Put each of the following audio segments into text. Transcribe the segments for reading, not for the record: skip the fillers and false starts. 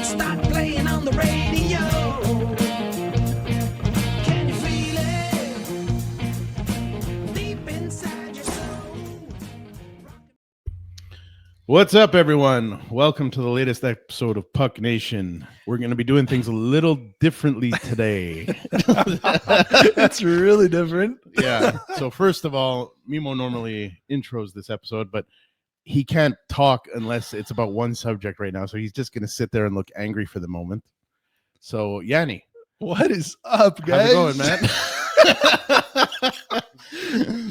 start playing on the radio. Can you feel it deep inside your soul? What's up, everyone? Welcome to the latest episode of Puck Nation. We're going to be doing things a little differently today. It's really different. Yeah. So first of all, Mimo normally intros this episode, but he can't talk unless it's about one subject right now. So he's just going to sit there and look angry for the moment. So Yanni, What is up, guys? how's it going,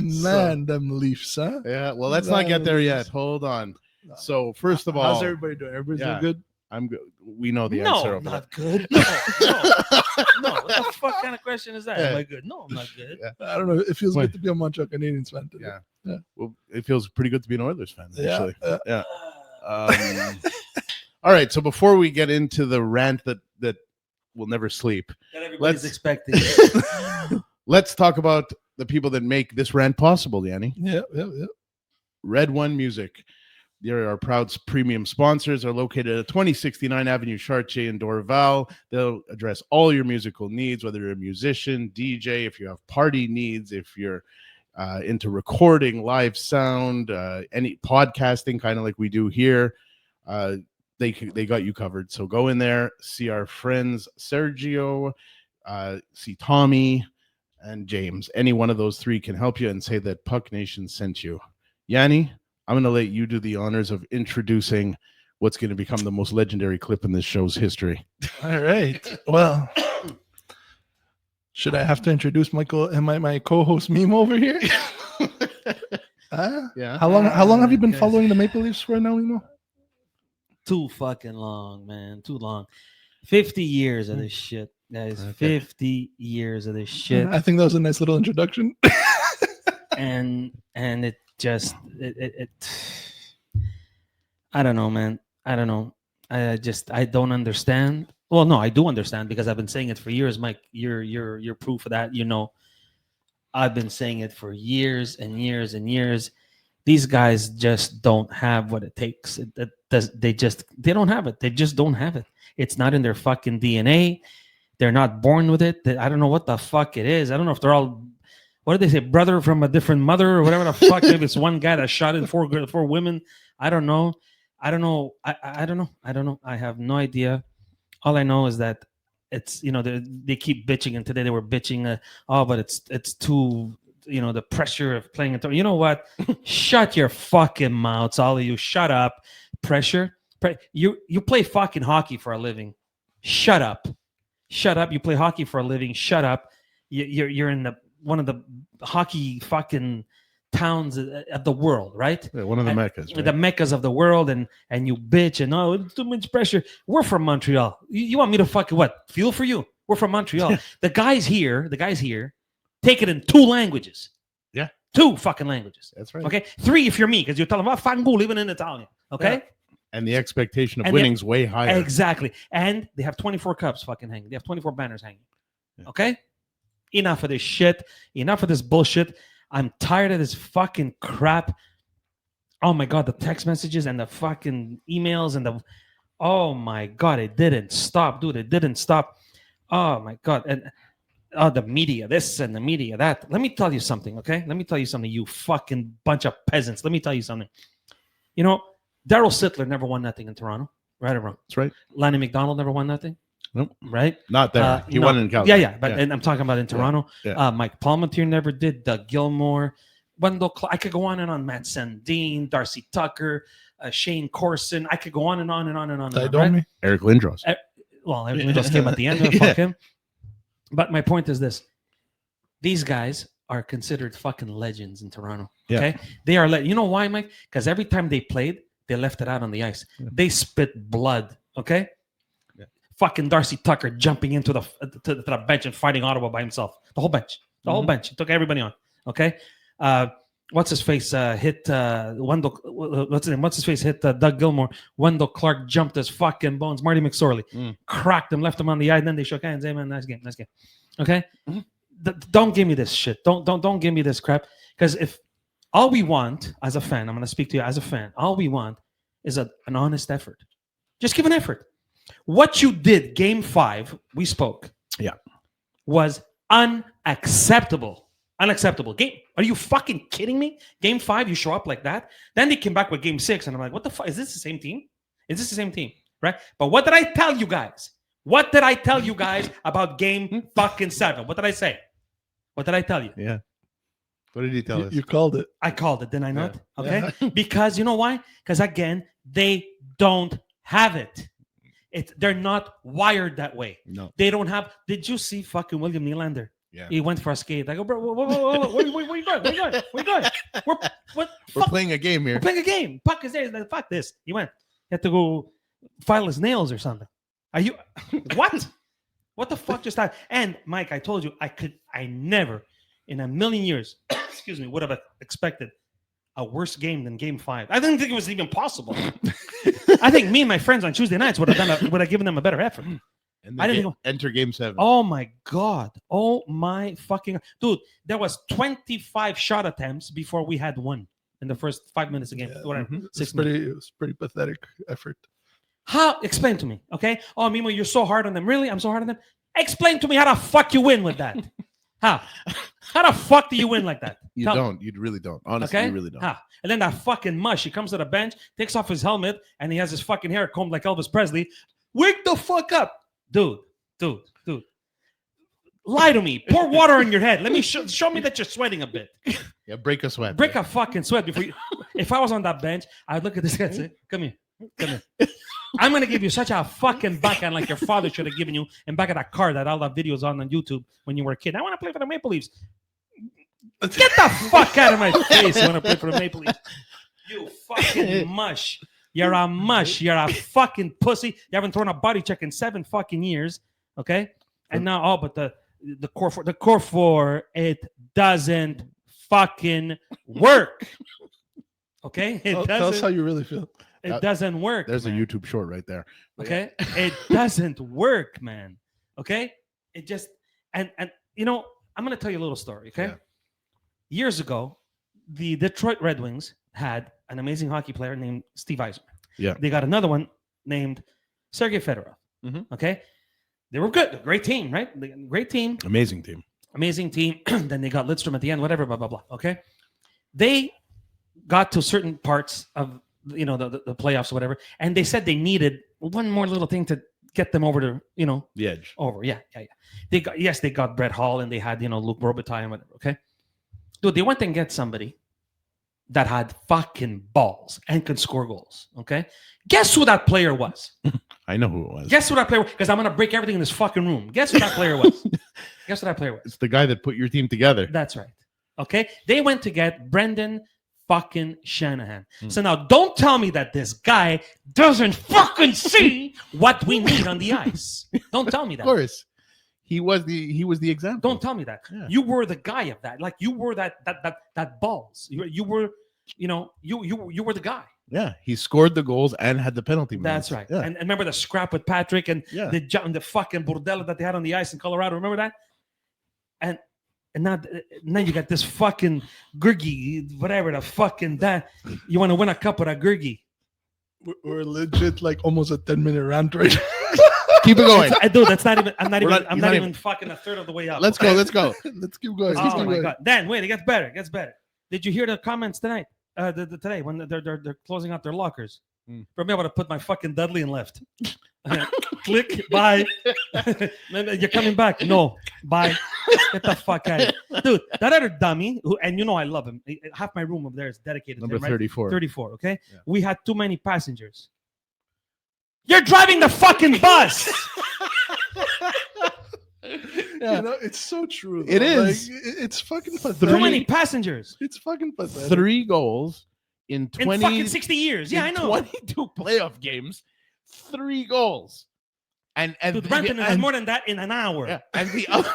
man? Man, them Leafs, huh? Yeah. Well, let's not get there yet. Hold on. So first of all, how's everybody doing? Everybody's doing good? I'm good. We know the answer. No, over I'm not there. good. No. What the fuck kind of question is that? Yeah. Am I good? No, I'm not good. Yeah. I don't know. It feels Wait. good to be a Montreal Canadiens fan today. Yeah. Well, it feels pretty good to be an Oilers fan, actually. Yeah. All right. So before we get into the rant that will never sleep, That everybody's Let's- expecting. let's talk about the people that make this rant possible, Yanni. Yeah. Red One Music. They're our proud premium sponsors. Are located at 2069 Avenue Chartier in Dorval. They'll address all your musical needs, whether you're a musician, DJ, if you have party needs, if you're into recording, live sound, any podcasting, kind of like we do here. They got you covered. So go in there, see our friends Sergio, see Tommy, and James. Any one of those three can help you and say that Puck Nation sent you. Yanni, I'm going to let you do the honors of introducing what's going to become the most legendary clip in this show's history. All right. Well, should I have to introduce my co-host Mimo over here? Yeah. How long have you been Okay. following the Maple Leafs for now, Mimo? Too fucking long, man. Too long. 50 years of this shit, guys. Okay. 50 years of this shit. I think that was a nice little introduction. and it just it I don't know, man. I don't know. I don't understand. Well, no, I do understand because I've been saying it for years, Mike. You're proof of that. You know, I've been saying it for years and years and years. These guys just don't have what it takes. They don't have it. They just don't have it. It's not in their fucking DNA. They're not born with it. I don't know what the fuck it is. I don't know if they're all, what did they say, brother from a different mother or whatever the fuck. Maybe it's one guy that shot at four women. I don't know. I don't know. I have no idea. All I know is that it's, you know, they keep bitching, and today they were bitching. But it's too, you know, the pressure of playing it. You know what? Shut your fucking mouths, all of you. Shut up. Pressure. You play fucking hockey for a living. Shut up. You play hockey for a living. Shut up. You're in one of the hockey fucking towns of the world, right? Yeah, one of the meccas. Right? The meccas of the world, and you bitch and it's too much pressure. We're from Montreal. You want me to fucking what? Feel for you? We're from Montreal. The guys here take it in 2 languages. Yeah. 2 fucking languages. That's right. Okay. 3 if you're me, because you're telling them, fango, living in Italian. Okay. Yeah. And the expectation of And winning's way higher. Exactly. And they have 24 cups fucking hanging. They have 24 banners hanging. Yeah. Okay? Enough of this shit. Enough of this bullshit. I'm tired of this fucking crap. Oh my God, the text messages and the fucking emails and oh my God, it didn't stop, dude. It didn't stop. Oh my God. And the media, this and the media, that. Let me tell you something, okay? Let me tell you something, you fucking bunch of peasants. Let me tell you something. You know, Darryl Sittler never won nothing in Toronto. Right or wrong? That's right. Lanny McDonald never won nothing. Nope. Right? Not there. He no. won in Calgary. Yeah. But and I'm talking about in Toronto. Yeah. Mike Palmentier never did. Doug Gilmore. Wendell I could go on and on. Matt Sandin, Darcy Tucker, Shane Corson. I could go on and on and on and on. And on, right? Eric Lindros. Well, everyone just came at the end. Yeah. Fuck him. But my point is this. These guys are considered fucking legends in Toronto. Okay? Yeah. They are you know why, Mike? Because every time they played, they left it out on the ice. Yeah. They spit blood. Okay? Yeah. Fucking Darcy Tucker jumping into the bench and fighting Ottawa by himself. The whole bench. The whole bench. He took everybody on. Okay? What's his face hit Wendell? What's his name? What's his face hit Doug Gilmore? Wendell Clark jumped his fucking bones. Marty McSorley cracked him, left him on the eye, and then they shook hands. Hey man, nice game. Okay, don't give me this shit. Don't give me this crap. Because if all we want as a fan, I'm going to speak to you as a fan. All we want is an honest effort. Just give an effort. What you did, Game 5, we spoke. Yeah. Was unacceptable. Unacceptable. Are you fucking kidding me? Game 5, you show up like that. Then they came back with Game 6, and I'm like, what the fuck? Is this the same team? Is this the same team? Right? But what did I tell you guys? What did I tell you guys about Game fucking 7? What did I say? What did I tell you? Yeah. What did he tell us? You called it. I called it, didn't I not? Yeah. Okay. Yeah. Because you know why? Because again, they don't have it. They're not wired that way. No. They don't have. Did you see fucking William Nylander? Yeah. He went for a skate. I go, bro, whoa, where you going? Where you going? Where you going? We're playing a game here. We're playing a game. Puck is there. He's like, fuck this. He went. He had to go file his nails or something. Are you what? What the fuck just happened? And Mike, I told you I never in a million years, excuse me, would have expected a worse game than Game 5. I didn't think it was even possible. I think me and my friends on Tuesday nights would have given them a better effort. And I didn't enter Game 7. Oh my god! Oh my fucking dude! There was 25 shot attempts before we had one in the first 5 minutes of the game. Yeah. Whatever. It was pretty pathetic effort. How? Explain to me, okay? Oh, Mimo, you're so hard on them. Really? I'm so hard on them. Explain to me how the fuck you win with that. How? How the fuck do you win like that? You Tell me. don't. You really don't. Honestly, Okay? you really don't. How? And then that fucking mush. He comes to the bench, takes off his helmet, and he has his fucking hair combed like Elvis Presley. Wake the fuck up, dude. Lie to me. Pour water on your head. Let me show me that you're sweating a bit. Yeah, break a sweat. Break a fucking sweat before you. If I was on that bench, I'd look at this guy and say, "Come here, come here. I'm gonna give you such a fucking backhand like your father should have given you, and back of that car that all that videos on YouTube when you were a kid. I want to play for the Maple Leafs. Get the fuck out of my face! I want to play for the Maple Leafs. You fucking mush. You're a mush. You're a fucking pussy. You haven't thrown a body check in 7 fucking years. Okay, and now but the core four it doesn't fucking work. Okay, Tell us how you really feel. It doesn't work. There's man. a YouTube short right there. Okay, it doesn't work, man. Okay, it just and you know I'm gonna tell you a little story. Okay, Yeah. Years ago, the Detroit Red Wings had an amazing hockey player named Steve Eisner. Yeah. They got another one named Sergei Fedorov. Mhm. Okay, they were good, great team, right? Great team, Amazing team. amazing team. Then they got Lidstrom at the end, whatever, blah blah blah. Okay, they got to certain parts of the playoffs or whatever, and they said they needed one more little thing to get them over to The edge. over. Yeah. They got Brett Hall and they had Luke Robitaille and whatever. Okay, dude, they went and get somebody that had fucking balls and could score goals. Okay, guess who that player was? I know who it was. Guess who that player was? Because I'm gonna break everything in this fucking room. Guess who that player was? Guess who that player was? It's the guy that put your team together. That's right. Okay, they went to get Brendan fucking Shanahan. So now don't tell me that this guy doesn't fucking see what we need on the ice. Don't tell me Of that. course. He was the example. Don't tell me that. Yeah. You were the guy of that. Like you were that balls. You were you were the guy. Yeah, he scored the goals and had the penalty. That's minutes. right. Yeah. And remember the scrap with Patrick and Yeah. the fucking bordella that they had on the ice in Colorado. Remember that? And now you got this fucking Gurgi, whatever the fucking that. You want to win a cup with a Gurgi. We're legit like almost a 10-minute rant right now. Keep it going. Dude, that's not even. I'm not We're even. not- I'm he's not not even fucking a third of the way up. Let's go. Let's go. Let's keep going. Let's Oh keep my going. god! Dan, wait, it gets better. It gets better. Did you hear the comments tonight? Today when they're closing out their lockers. For me, I would have put my fucking Dudley and left. Click. Bye. You're coming back. No. Bye. Get the fuck out of here. Dude, that other dummy, and I love him. Half my room over there is dedicated Number to him, right? 34. 34, okay? Yeah. We had too many passengers. You're driving the fucking bus. You know, it's so true. It though. is. Like, it's fucking Too pathetic. many passengers. It's fucking pathetic. 3 goals in In 20 fucking 60 years. Yeah, I in know. 22 playoff games. 3 goals. And Dude, Brenton had more than that in an hour. yeah, and the other,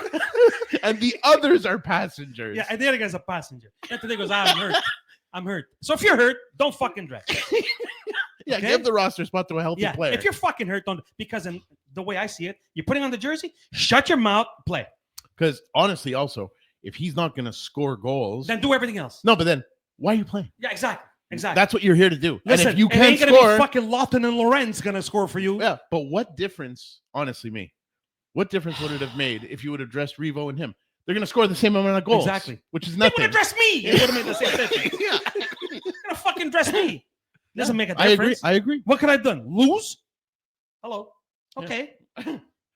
and the others are passengers. Yeah, and the other guy's a passenger. Then today goes, I'm hurt. I'm hurt. So if you're hurt, don't fucking drive. Yeah, okay? give the roster spot to a healthy Yeah, player. if you're fucking hurt, don't. Because in the way I see it, you're putting on the jersey, shut your mouth, play. Because honestly, also, if he's not going to score goals, Then do everything else. no, but then why are you playing? Yeah, exactly. Exactly. That's what you're here to do. Listen, and if you it can't ain't gonna score, be fucking Lawton and Lorenz gonna score for you. yeah. But what difference, honestly, what difference would it have made if you would have dressed Revo and him? They're gonna score the same amount of goals, Exactly. which is They would nothing. have dressed me. It would have made the same difference. Yeah, They're gonna fucking dress me. Doesn't make a I agree. difference. I agree. What could I have done? Lose? Hello. Okay.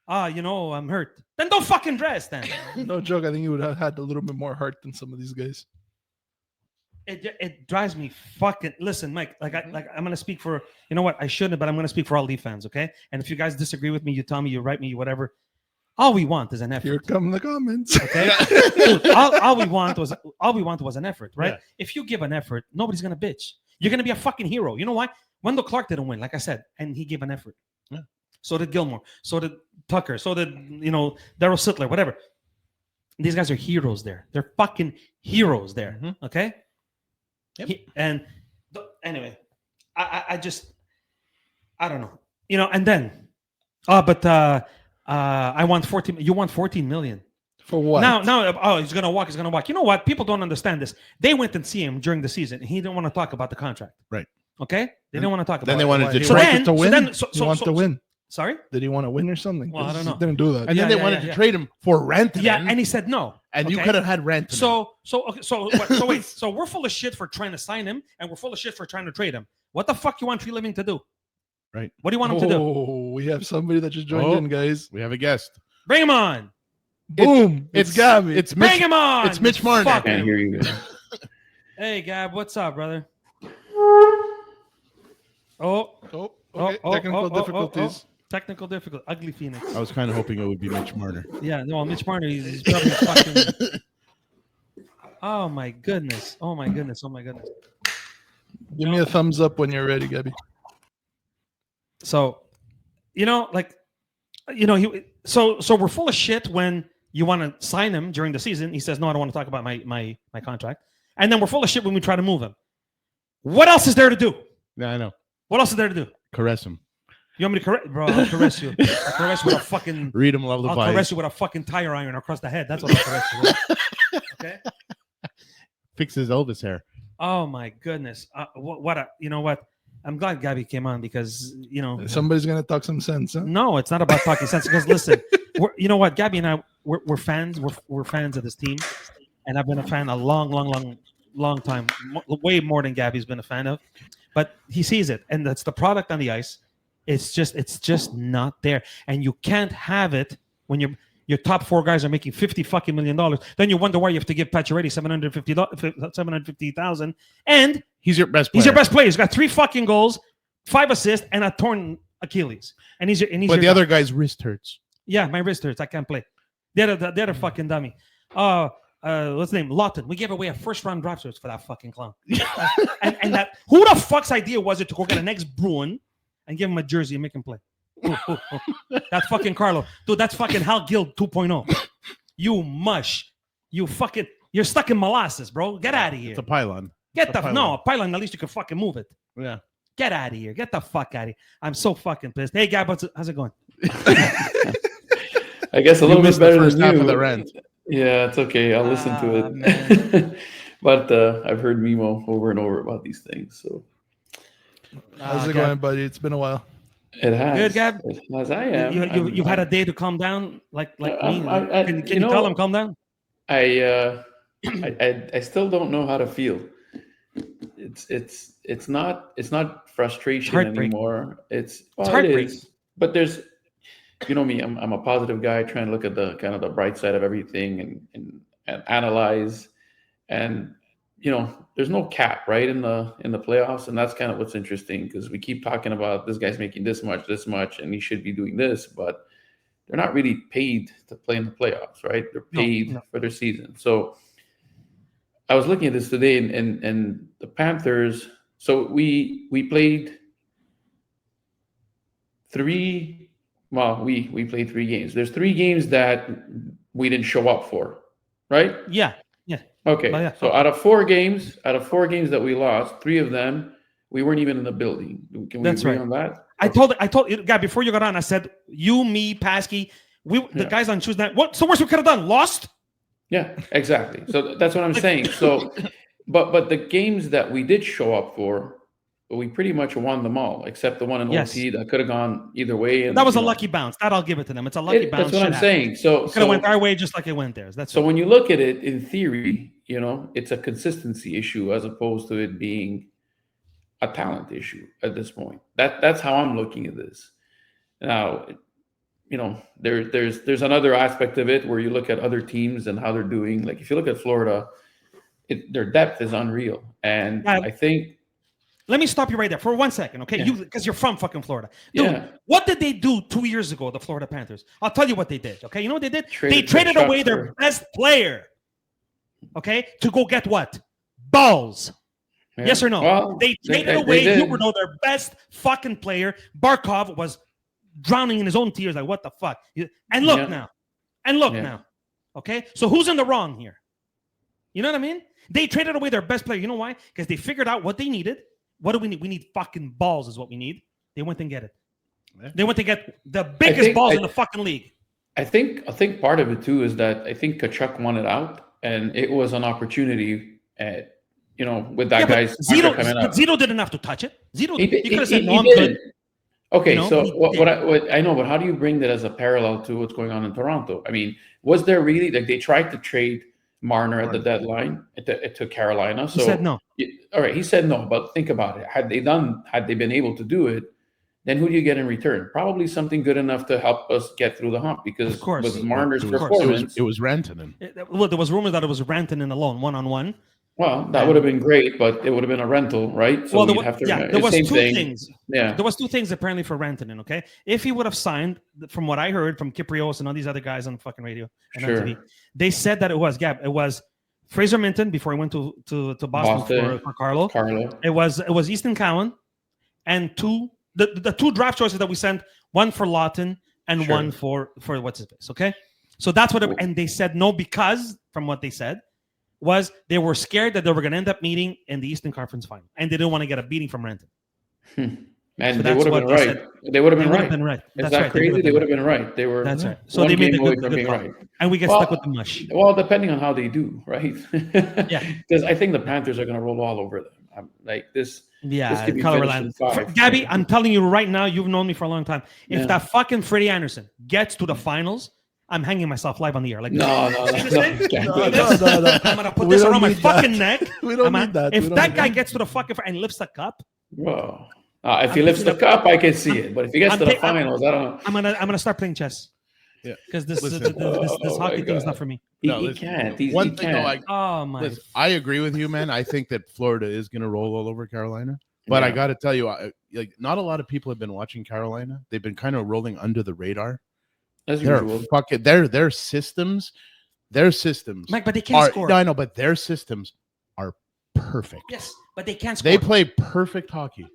I'm hurt. Then don't fucking dress then. No joke. I think you would have had a little bit more heart than some of these guys. It drives me fucking. Listen, Mike. I'm gonna speak for. You know what? I shouldn't, but I'm gonna speak for all Leaf fans. Okay. And if you guys disagree with me, you tell me, you write me, you whatever. All we want is an effort. Here come the comments. Okay. Dude, all we want was an effort, right? Yeah. If you give an effort, nobody's gonna bitch. You're gonna be a fucking hero. You know why? Wendell Clark didn't win, like I said, and he gave an effort. Yeah. So did Gilmore. So did Tucker. So did Daryl Sittler. Whatever. These guys are heroes there. They're fucking heroes there. Mm-hmm. Okay. Yep. Anyway, I just I don't know. And then I want 14. You want 14 million. For what? Now, he's gonna walk. You know what? People don't understand this. They went and see him during the season. And he didn't want to talk about the contract. Right. Okay. They didn't want to talk about. Then they it. wanted to He So trade. wanted then- to win. so He wanted to win. Sorry. Did he want to win or something? Well, I don't know. He didn't do that. And then they wanted to trade him for rent. Yeah, and he said no. and you okay? could have had rent. So wait. So we're full of shit for trying to sign him, and we're full of shit for trying to trade him. What the fuck you want Tree Living to do? Right. What do you want him to do? Oh, we have somebody that just joined in, guys. we have a guest. Bring him on. Boom! It's Gabby. It's Bring Mitch. him on. It's Mitch Marner. Fuck Can't him. hear you guys. Hey, Gab, what's up, brother? Oh, okay. Technical difficulties. Technical difficulty. Ugly Phoenix. I was kind of hoping it would be Mitch Marner. Yeah, no, Mitch Marner. He's probably fucking. Oh my goodness. Oh my goodness. Oh my goodness. Give me a thumbs up when you're ready, Gabby. So, so we're full of shit when you want to sign him during the season. He says, no, I don't want to talk about my contract. And then we're full of shit when we try to move him. What else is there to do? Yeah, I know. What else is there to do? Caress him. You want me to caress? Bro, I'll caress you. I'll caress you with a fucking... Read him I'll lullabies. caress you with a fucking tire iron across the head. That's what I'll caress you with. Okay? Fix his Elvis hair. Oh, my goodness. You know what? I'm glad Gabby came on because, Somebody's gonna talk some sense, huh? No, it's not about talking sense. Because listen, you know what? Gabby and I, we're fans. We're fans of this team. And I've been a fan a long time. Way more than Gabby's been a fan of. But he sees it. And that's the product on the ice. It's just not there. And you can't have it when your top four guys are making $50 million. Then you wonder why you have to give Pacioretty $750,000. And He's your best player. he's your best player. He's got 3 fucking goals, 5 assists, and a torn Achilles. And he's But the other guy's wrist hurts. yeah, my wrist hurts. I can't play. The other fucking dummy. What's his name? Lawton. We gave away a first-round draft choice for that fucking clown. and that who the fuck's idea was it to go get an ex-Bruin and give him a jersey and make him play? Ooh. That fucking Carlo. Dude, that's fucking Hal Gill 2.0. You mush. You're stuck in molasses, bro. Get out of here. It's a pylon. Get It's a the pylon. no, a pylon. At least you can fucking move it. Yeah. Get out of here. Get the fuck out of here. I'm so fucking pissed. Hey, Gab, how's it going? I guess a You little bit missed the better first than half you. of the rant. Yeah, it's okay. I'll listen to it. Man. But I've heard Mimo over and over about these things, so How's it Gab, going, buddy? It's been a while. it has. Good, Gab? As I am. You've had a day to calm down, like me. Can you you tell know- him calm down? I still don't know how to feel. It's not frustration heartbreak. anymore. It's it heartbreak. is. But there's, you know me, I'm a positive guy trying to look at the kind of the bright side of everything and analyze, and there's no cap right in the playoffs, and that's kind of what's interesting because we keep talking about this guy's making this much, and he should be doing this, but they're not really paid to play in the playoffs, right? They're paid No. for their season. So I was looking at this today, and the Panthers. So we played three. Well, we played 3 games. There's 3 games that we didn't show up for, right? Yeah. Okay. Oh, yeah. So out of 4 games that we lost, 3 of them we weren't even in the building. Can we That's agree right. on that? I told you, guy, before you got on, I said, you, me, Paskey, the guys on Tuesday night. What's the worst we could have done? Lost? Yeah, exactly. So that's what I'm saying. So but the games that we did show up for, we pretty much won them all, except the one in Yes. OT that could have gone either way. And That was a you know, lucky bounce. That I'll give it to them. It's a lucky bounce. That's what I'm saying. So It could have went our way just like it went theirs. That's so it. when you look at it in theory, you know, it's a consistency issue as opposed to it being a talent issue at this point. That's how I'm looking at this. Now, you know, there's another aspect of it where you look at other teams and how they're doing. Like if you look at Florida, their depth is unreal, and I think. Let me stop you right there for 1 second, okay? Yeah. Because you're from fucking Florida. Dude, Yeah. what did they do 2 years ago, the Florida Panthers? I'll tell you what they did, okay? You know what they did? They Traded traded their away shot their for- best player, okay? To go get what? Balls. Yeah. Yes or no? Well, they traded away did. Huberdeau, their best fucking player. Barkov was drowning in his own tears, like, what the fuck? And look Yeah. now. And look Yeah. now. Okay? So who's in the wrong here? You know what I mean? They traded away their best player. You know why? Because they figured out what they needed. What do we need? We need fucking balls is what we need. They went and get it. Yeah. They went to get the biggest balls in the fucking league. I think part of it too is that I think Kachuk wanted out, and it was an opportunity at, you know, with that guy's contract coming up. Zito didn't have to touch it. Zito, He he could have said, he no, I'm didn't. good. Okay, You know, so he what I know, but how do you bring that as a parallel to what's going on in Toronto? I mean, was there really, like, they tried to trade Marner at the deadline to Carolina? So He said no. All right, he said no, but think about it. Had they been able to do it, then who do you get in return? Probably something good enough to help us get through the hump, because Of course. with Marner's It was- performance, It was Rantanen. Well, there was rumors that it was Rantanen alone, one-on-one. well, that would have been great, but it would have been a rental, right? So Well, there you'd was, have to there was same two thing. things. Yeah. There was two things apparently for Rantanen, okay? If he would have signed, from what I heard from Kiprios and all these other guys on fucking radio and Sure. on TV, they said that it was Fraser Minton before he went to Boston. For Carlo. It was Easton Cowan, and the two draft choices that we sent, one for Lawton and Sure. one for what's his face, okay? So that's what and they said no, because from what they said was they were scared that they were going to end up meeting in the Eastern Conference final, and they didn't want to get a beating from Renton. And So they that's would have what been they right. said. They would have They been would right. have been right. Is That's that right. crazy? They would have been right. They were. That's right. So one they made game the away good, from good being call. right. And we get Well, stuck with the mush. Well, depending on how they do, right? Yeah. Because I think the Panthers are going to roll all over them. Like this. This Yeah, could be Colorado. finished in 5. Gabby, I'm telling you right now, you've known me for a long time. If Yeah. that fucking Freddie Anderson gets to the finals, I'm hanging myself live on the air. Like No. No, I'm gonna put We this don't around my need that. fucking neck. We don't I'm need that. If We don't that need guy that. gets to the fucking and lifts the cup, Whoa. If he lifts the cup, I can see it. But if he gets I'm to the ta- I'm- finals, I don't know. I'm gonna start playing chess. Yeah. Because this Listen. this Oh hockey my thing is God. not for me. He No, listen, can't. He One thing though, can't. Oh my! listen, I agree with you, man. I think that Florida is going to roll all over Carolina. But I Yeah. got to tell you, like, not a lot of people have been watching Carolina. They've been kind of rolling under the radar. As They're usual. fucking their systems, Mike, but they can't are. score. No, I know, but their systems are perfect. Yes, but they can't score. They play perfect hockey.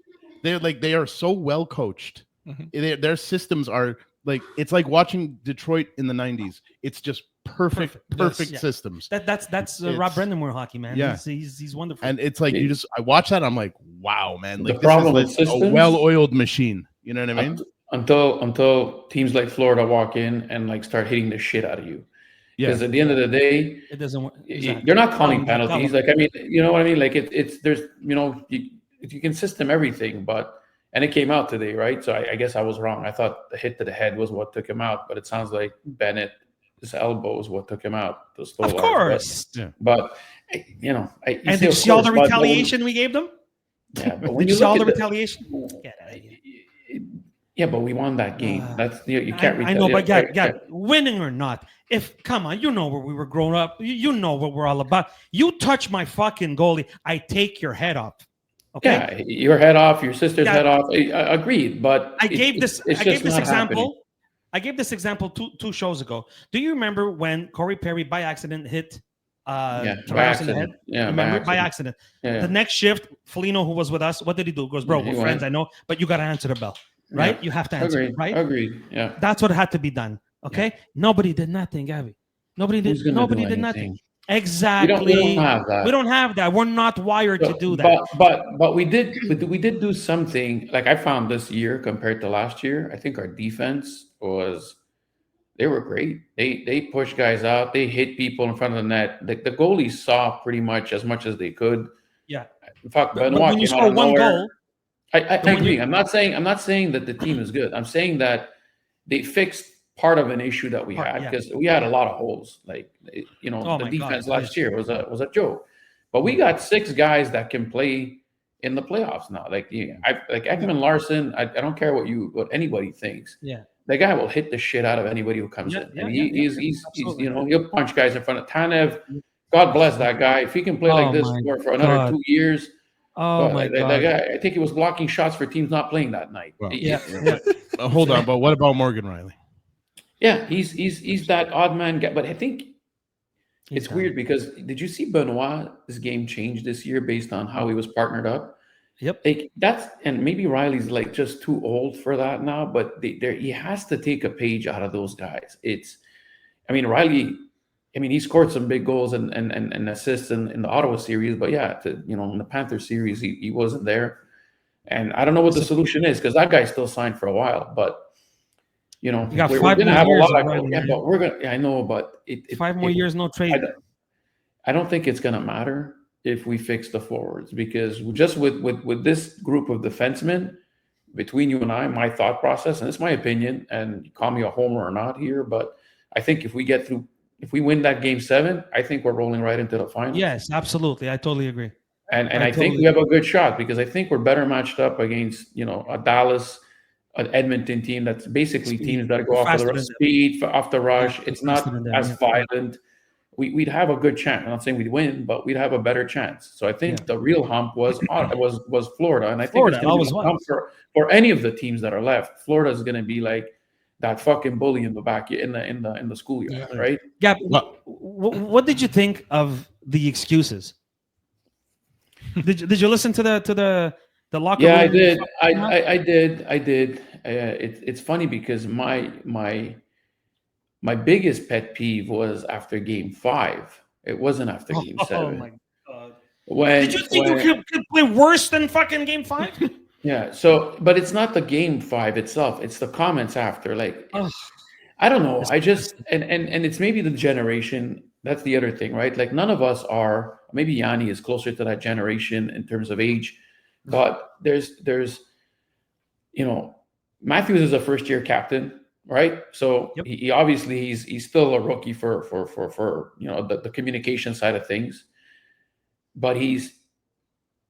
They are so well coached. Mhm. Their systems are like, it's like watching Detroit in the 90s. It's just perfect Yes, yeah. systems. That's Rob It's- Brendamore hockey, man. Yeah. He's wonderful. And it's like I watch that, I'm like, wow, man. The Like, problem this with is like a systems- well-oiled machine. You know what I mean? Until teams like Florida walk in and like start hitting the shit out of you. Yeah. Because at the end of the day, it doesn't work. you're not calling Tell 'em. penalties. Like, I mean, you know what I mean? Like it's there's, you know, you can system everything, and it came out today, right? So I guess I was wrong. I thought the hit to the head was what took him out, but it sounds like Bennett's elbow is what took him out. The slow Of line. course. But you know, you And say, did you of see all the course, but when- retaliation we gave them? Yeah, but when Did you you see all look the at retaliation? Get out of here. yeah, but we won that game. That's you can't. I know, but retaliate. Gab, winning or not, come on, you know where we were growing up. You know what we're all about. You touch my fucking goalie, I take your head off. Okay. Yeah, your head off, your sister's Yeah. head off. Agreed, but I gave this just not example. happening. I gave this example two shows ago. Do you remember when Corey Perry by accident hit Yeah, Tavares by in the accident. head? Yeah, Remember by accident. Yeah. The next shift, Foligno, who was with us, what did he do? He goes, bro, Yeah, he we're friends, went. I know, but you got to answer the bell, right? Yeah. You have to answer, Agreed. right? Agreed. Yeah. That's what had to be done. Okay. Nobody did nothing, Gabby. Nobody Who's did. gonna Nobody do did nothing. anything? Exactly. We don't have that. We don't have that. We're not wired to do that. But we did do something. Like I found this year compared to last year, I think our defense they were great. They pushed guys out. They hit people in front of the net. The goalies saw pretty much as they could. Yeah. In fact, But Benoit when you came out score of one nowhere. goal, I when agree. you- I'm not saying that the team is good. I'm saying that they fixed part of an issue that we had because we had a lot of holes. Like the my defense God, last year was a joke. But we got 6 guys that can play in the playoffs now. Like Ekman Larson. I don't care what anybody thinks. Yeah. The guy will hit the shit out of anybody who comes in, and he's Absolutely. he'll punch guys in front of Tanev. God bless that guy. If he can play like this for another God. 2 years. Oh my That God. guy, I think he was blocking shots for teams not playing that night. Well, Hold on, but what about Morgan Riley? Yeah, he's that odd man guy. But I think it's weird because did you see Benoit's game change this year based on how he was partnered up? Yep. Like and maybe Riley's like just too old for that now. But he has to take a page out of those guys. Riley. He scored some big goals and assists in the Ottawa series, but in the Panthers series, he wasn't there. And I don't know what the solution is because that guy still signed for a while. But You got we're 5 going to more have a years lot of of. Yeah, but we're going. I know, but 5 more years, no trade. I don't think it's going to matter if we fix the forwards because just with this group of defensemen, between you and I, my thought process, and it's my opinion, and you call me a homer or not here, but I think if we win that game 7, I think we're rolling right into the finals. Yes, absolutely. I totally agree. And I think we have a good shot because I think we're better matched up against, a Dallas, an Edmonton team that's basically teams that go off the speed, off the rush. It's not as violent. We'd have a good chance. I'm not saying we'd win, but we'd have a better chance. So I think the real hump was Florida. And I think it's going to be a hump for any of the teams that are left. Florida is going to be like that fucking bully in the back in the schoolyard, right? Yeah. What did you think of the excuses? Did you listen to the locker room? Yeah, I did. I did. It's funny because my biggest pet peeve was after Game 5. It wasn't after Game 7. Oh my God! Did you think you could play worse than fucking Game 5? Yeah. So, but it's not the Game 5 itself. It's the comments after. Like, I don't know. I just and it's maybe the generation. That's the other thing, right? Like, none of us are. Maybe Yanni is closer to that generation in terms of age, but there's Matthews is a first-year captain, right? So he obviously he's still a rookie for the communication side of things, but he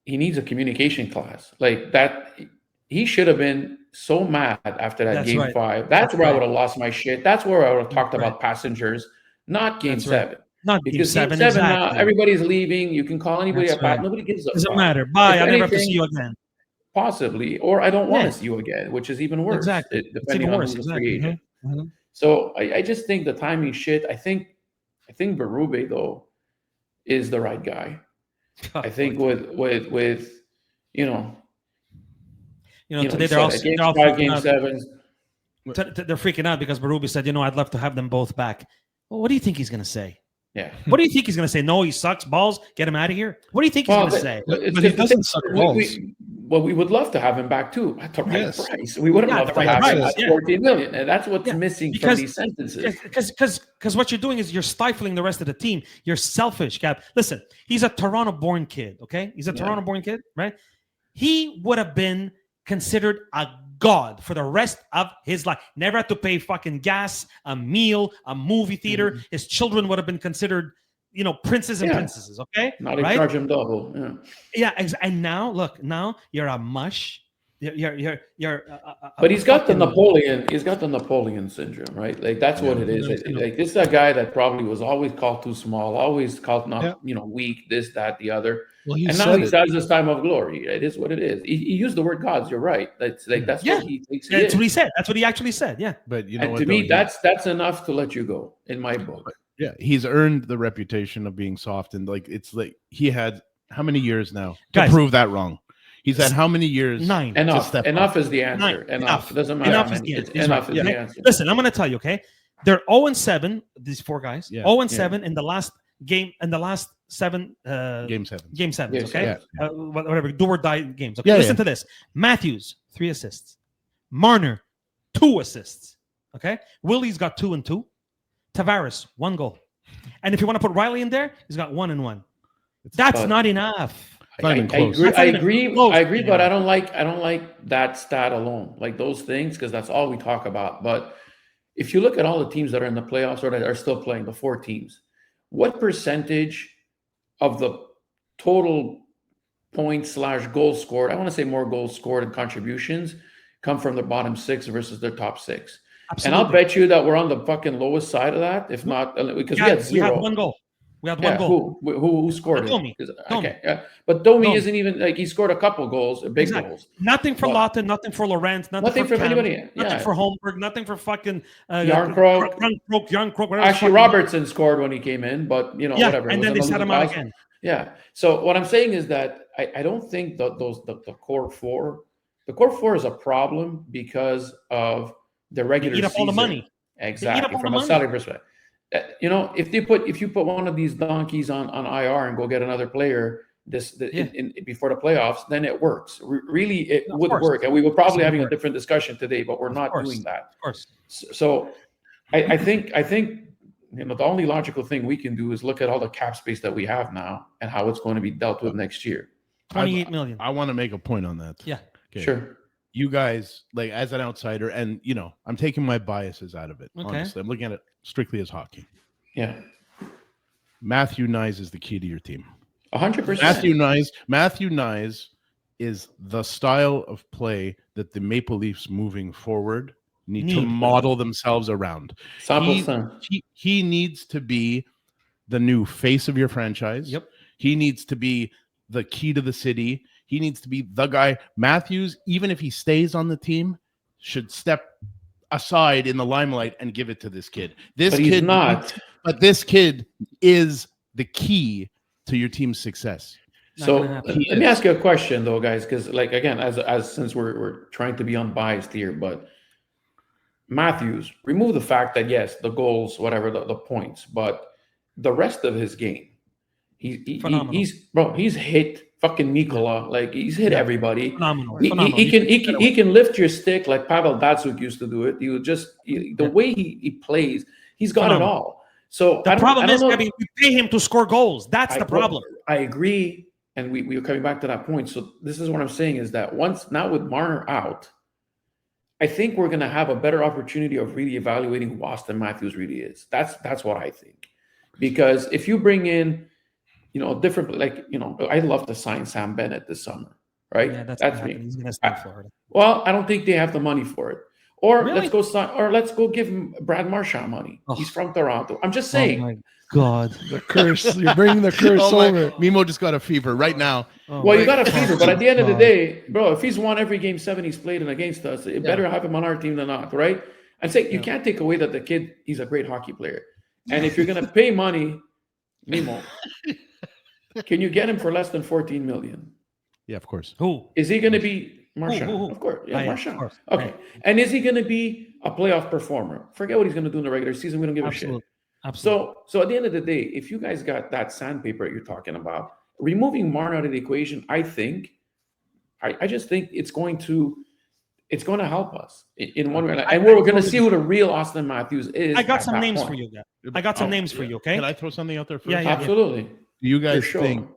needs a communication class like that. He should have been so mad after that Game 5. That's where I would have lost my shit. That's where I would have talked about passengers, not Game 7. Not Because Game 7. Game 7 exactly. now, everybody's leaving. You can call anybody That's a pat. right. Nobody gives a Doesn't fuck. matter. Bye. If I'll never have to anything, see you again. Possibly, or I don't want to see you again, which is even worse. Exactly. Depending on who's the free agent. So I just think the timing shit. I think Berube though is the right guy. I think with today they're all Game 5, Game 7. They're freaking out because Berube said, I'd love to have them both back. Well, what do you think he's going to say? Yeah. What do you think he's going to say? No, he sucks balls. Get him out of here. What do you think he's going to say? But he doesn't suck balls. We would love to have him back too at the right price. We wouldn't love to have him at $14 million, and that's what's missing from these sentences. Because what you're doing is you're stifling the rest of the team. You're selfish, Cap. Listen, he's a Toronto-born kid. Okay, he's a Toronto-born kid, right? He would have been considered a god for the rest of his life. Never had to pay fucking gas, a meal, a movie theater. His children would have been considered, princes and princesses. Okay, not even charge him double. And now look, now you're a mush. You're. But he's got the Napoleon. He's got the Napoleon syndrome, right? Like that's what it is. Like this is a guy that probably was always called too small, always called not, weak, this, that, the other. Well, and now he has this time of glory. It is what it is. He used the word gods. You're right. That's like what he thinks. That's what he said. That's what he actually said. Yeah. But to me, that's enough to let you go in my book. Yeah, he's earned the reputation of being soft, and it's like he had how many years now to prove that wrong? He's had how many years? 9. Enough is the answer. Enough. It doesn't matter. Enough is the answer. Enough is the answer. Listen, I'm going to tell you, okay? They're 0-7, these 4 guys. 0-7 in the last game, in the last 7 Game 7. Game 7, yes, okay? Whatever, do or die games. Okay, Yeah, listen to this. Matthews, 3 assists. Marner, 2 assists. Okay, Willie's got 2 and 2. Tavares 1 goal, and if you want to put Riley in there, he's got 1 and 1. That's But- not enough. Not even close. agree, That's not even close, I agree, but man. I don't like that stat alone, like those things, because that's all we talk about. But if you look at all the teams that are in the playoffs or that are still playing, the 4 teams, what percentage of the total points / goals scored, I want to say more goals scored and contributions, come from the bottom 6 versus their top 6? And I'll bet you that we're on the fucking lowest side of that, if not, because we had 0. We had 1 goal. We had 1 Yeah, goal. who scored it? Domi. 'Cause- Domi. Okay, yeah. But Domi Domi. isn't even like he scored a couple goals, big Exactly. goals. Nothing for But- Lawton, nothing for Laurent, Nothing for from Cam, anybody. nothing Yeah. for Holmberg, nothing for fucking Yarncroke. Yarncroke. whatever Actually, fucking- Robertson scored when he came in, but whatever. It and was then they another set him out class. again. Yeah. So what I'm saying is that I don't think that the core 4, the core 4 is a problem because of the regular Eat up season. all the money. Exactly, all from the a money. salary perspective. If you put one of these donkeys on IR and go get another player before the playoffs, then it works. Really, it Of would course. work, and we were probably Of having a course. different discussion today, but we're not course. doing that. Of course. So, I think the only logical thing we can do is look at all the cap space that we have now and how it's going to be dealt with next year. 28 million. I want to make a point on that. Yeah. Okay. Sure. You guys, like as an outsider, and I'm taking my biases out of it. Okay. Honestly, I'm looking at it strictly as hockey. Yeah. Matthew Nyes is the key to your team. 100%. Matthew Nyes is the style of play that the Maple Leafs moving forward need to model themselves around. 100%. He needs to be the new face of your franchise. Yep. He needs to be the key to the city. He needs to be the guy. Matthews, even if he stays on the team, should step aside in the limelight and give it to this kid. But he's not. But this kid is the key to your team's success. So gonna happen. let me ask you a question though, guys, because like again, as since we're trying to be unbiased here, but Matthews, remove the fact that yes, the goals, whatever the points, but the rest of his game, Phenomenal. he's hit fucking Nikola, like he's hit everybody. Phenomenal. He can lift your stick like Pavel Datsyuk used to do it. The way he plays, he's got it all. So The problem is, we pay him to score goals. That's the problem. I agree, and we were coming back to that point. So this is what I'm saying is that now with Marner out, I think we're going to have a better opportunity of really evaluating who Austin Matthews really is. That's what I think, because if you bring in, different, I'd love to sign Sam Bennett this summer, right? Yeah, that's me. He's going to stay in Florida. Well, I don't think they have the money for it. Or Really? let's go give him Brad Marchand money. Oh. He's from Toronto. I'm just saying. Oh my God. The curse. You're bringing the curse over. Mimo just got a fever right now. Oh Well, my you got a fever, but at the end of the God. day, bro, if he's won every game 7 he's played and against us, it better have him on our team than not, right? I'm saying you can't take away that the kid, he's a great hockey player. And if you're going to pay money, Mimo, can you get him for less than 14 million? Yeah, of course. Who? Is he going to be Marchand? Who? Of course. Yeah, Of Marchand. course. Okay. Right. And is he going to be a playoff performer? Forget what he's going to do in the regular season. We don't give a shit. Absolutely. Absolutely. So at the end of the day, if you guys got that sandpaper you're talking about, removing Marner out of the equation, I just think it's going to help us in one way. And we're going to see who the real Austin Matthews is. I got at some that names point. for you, guys. I got some names for you, okay? Can I throw something out there first? Yeah. Absolutely. Do you guys For sure. think?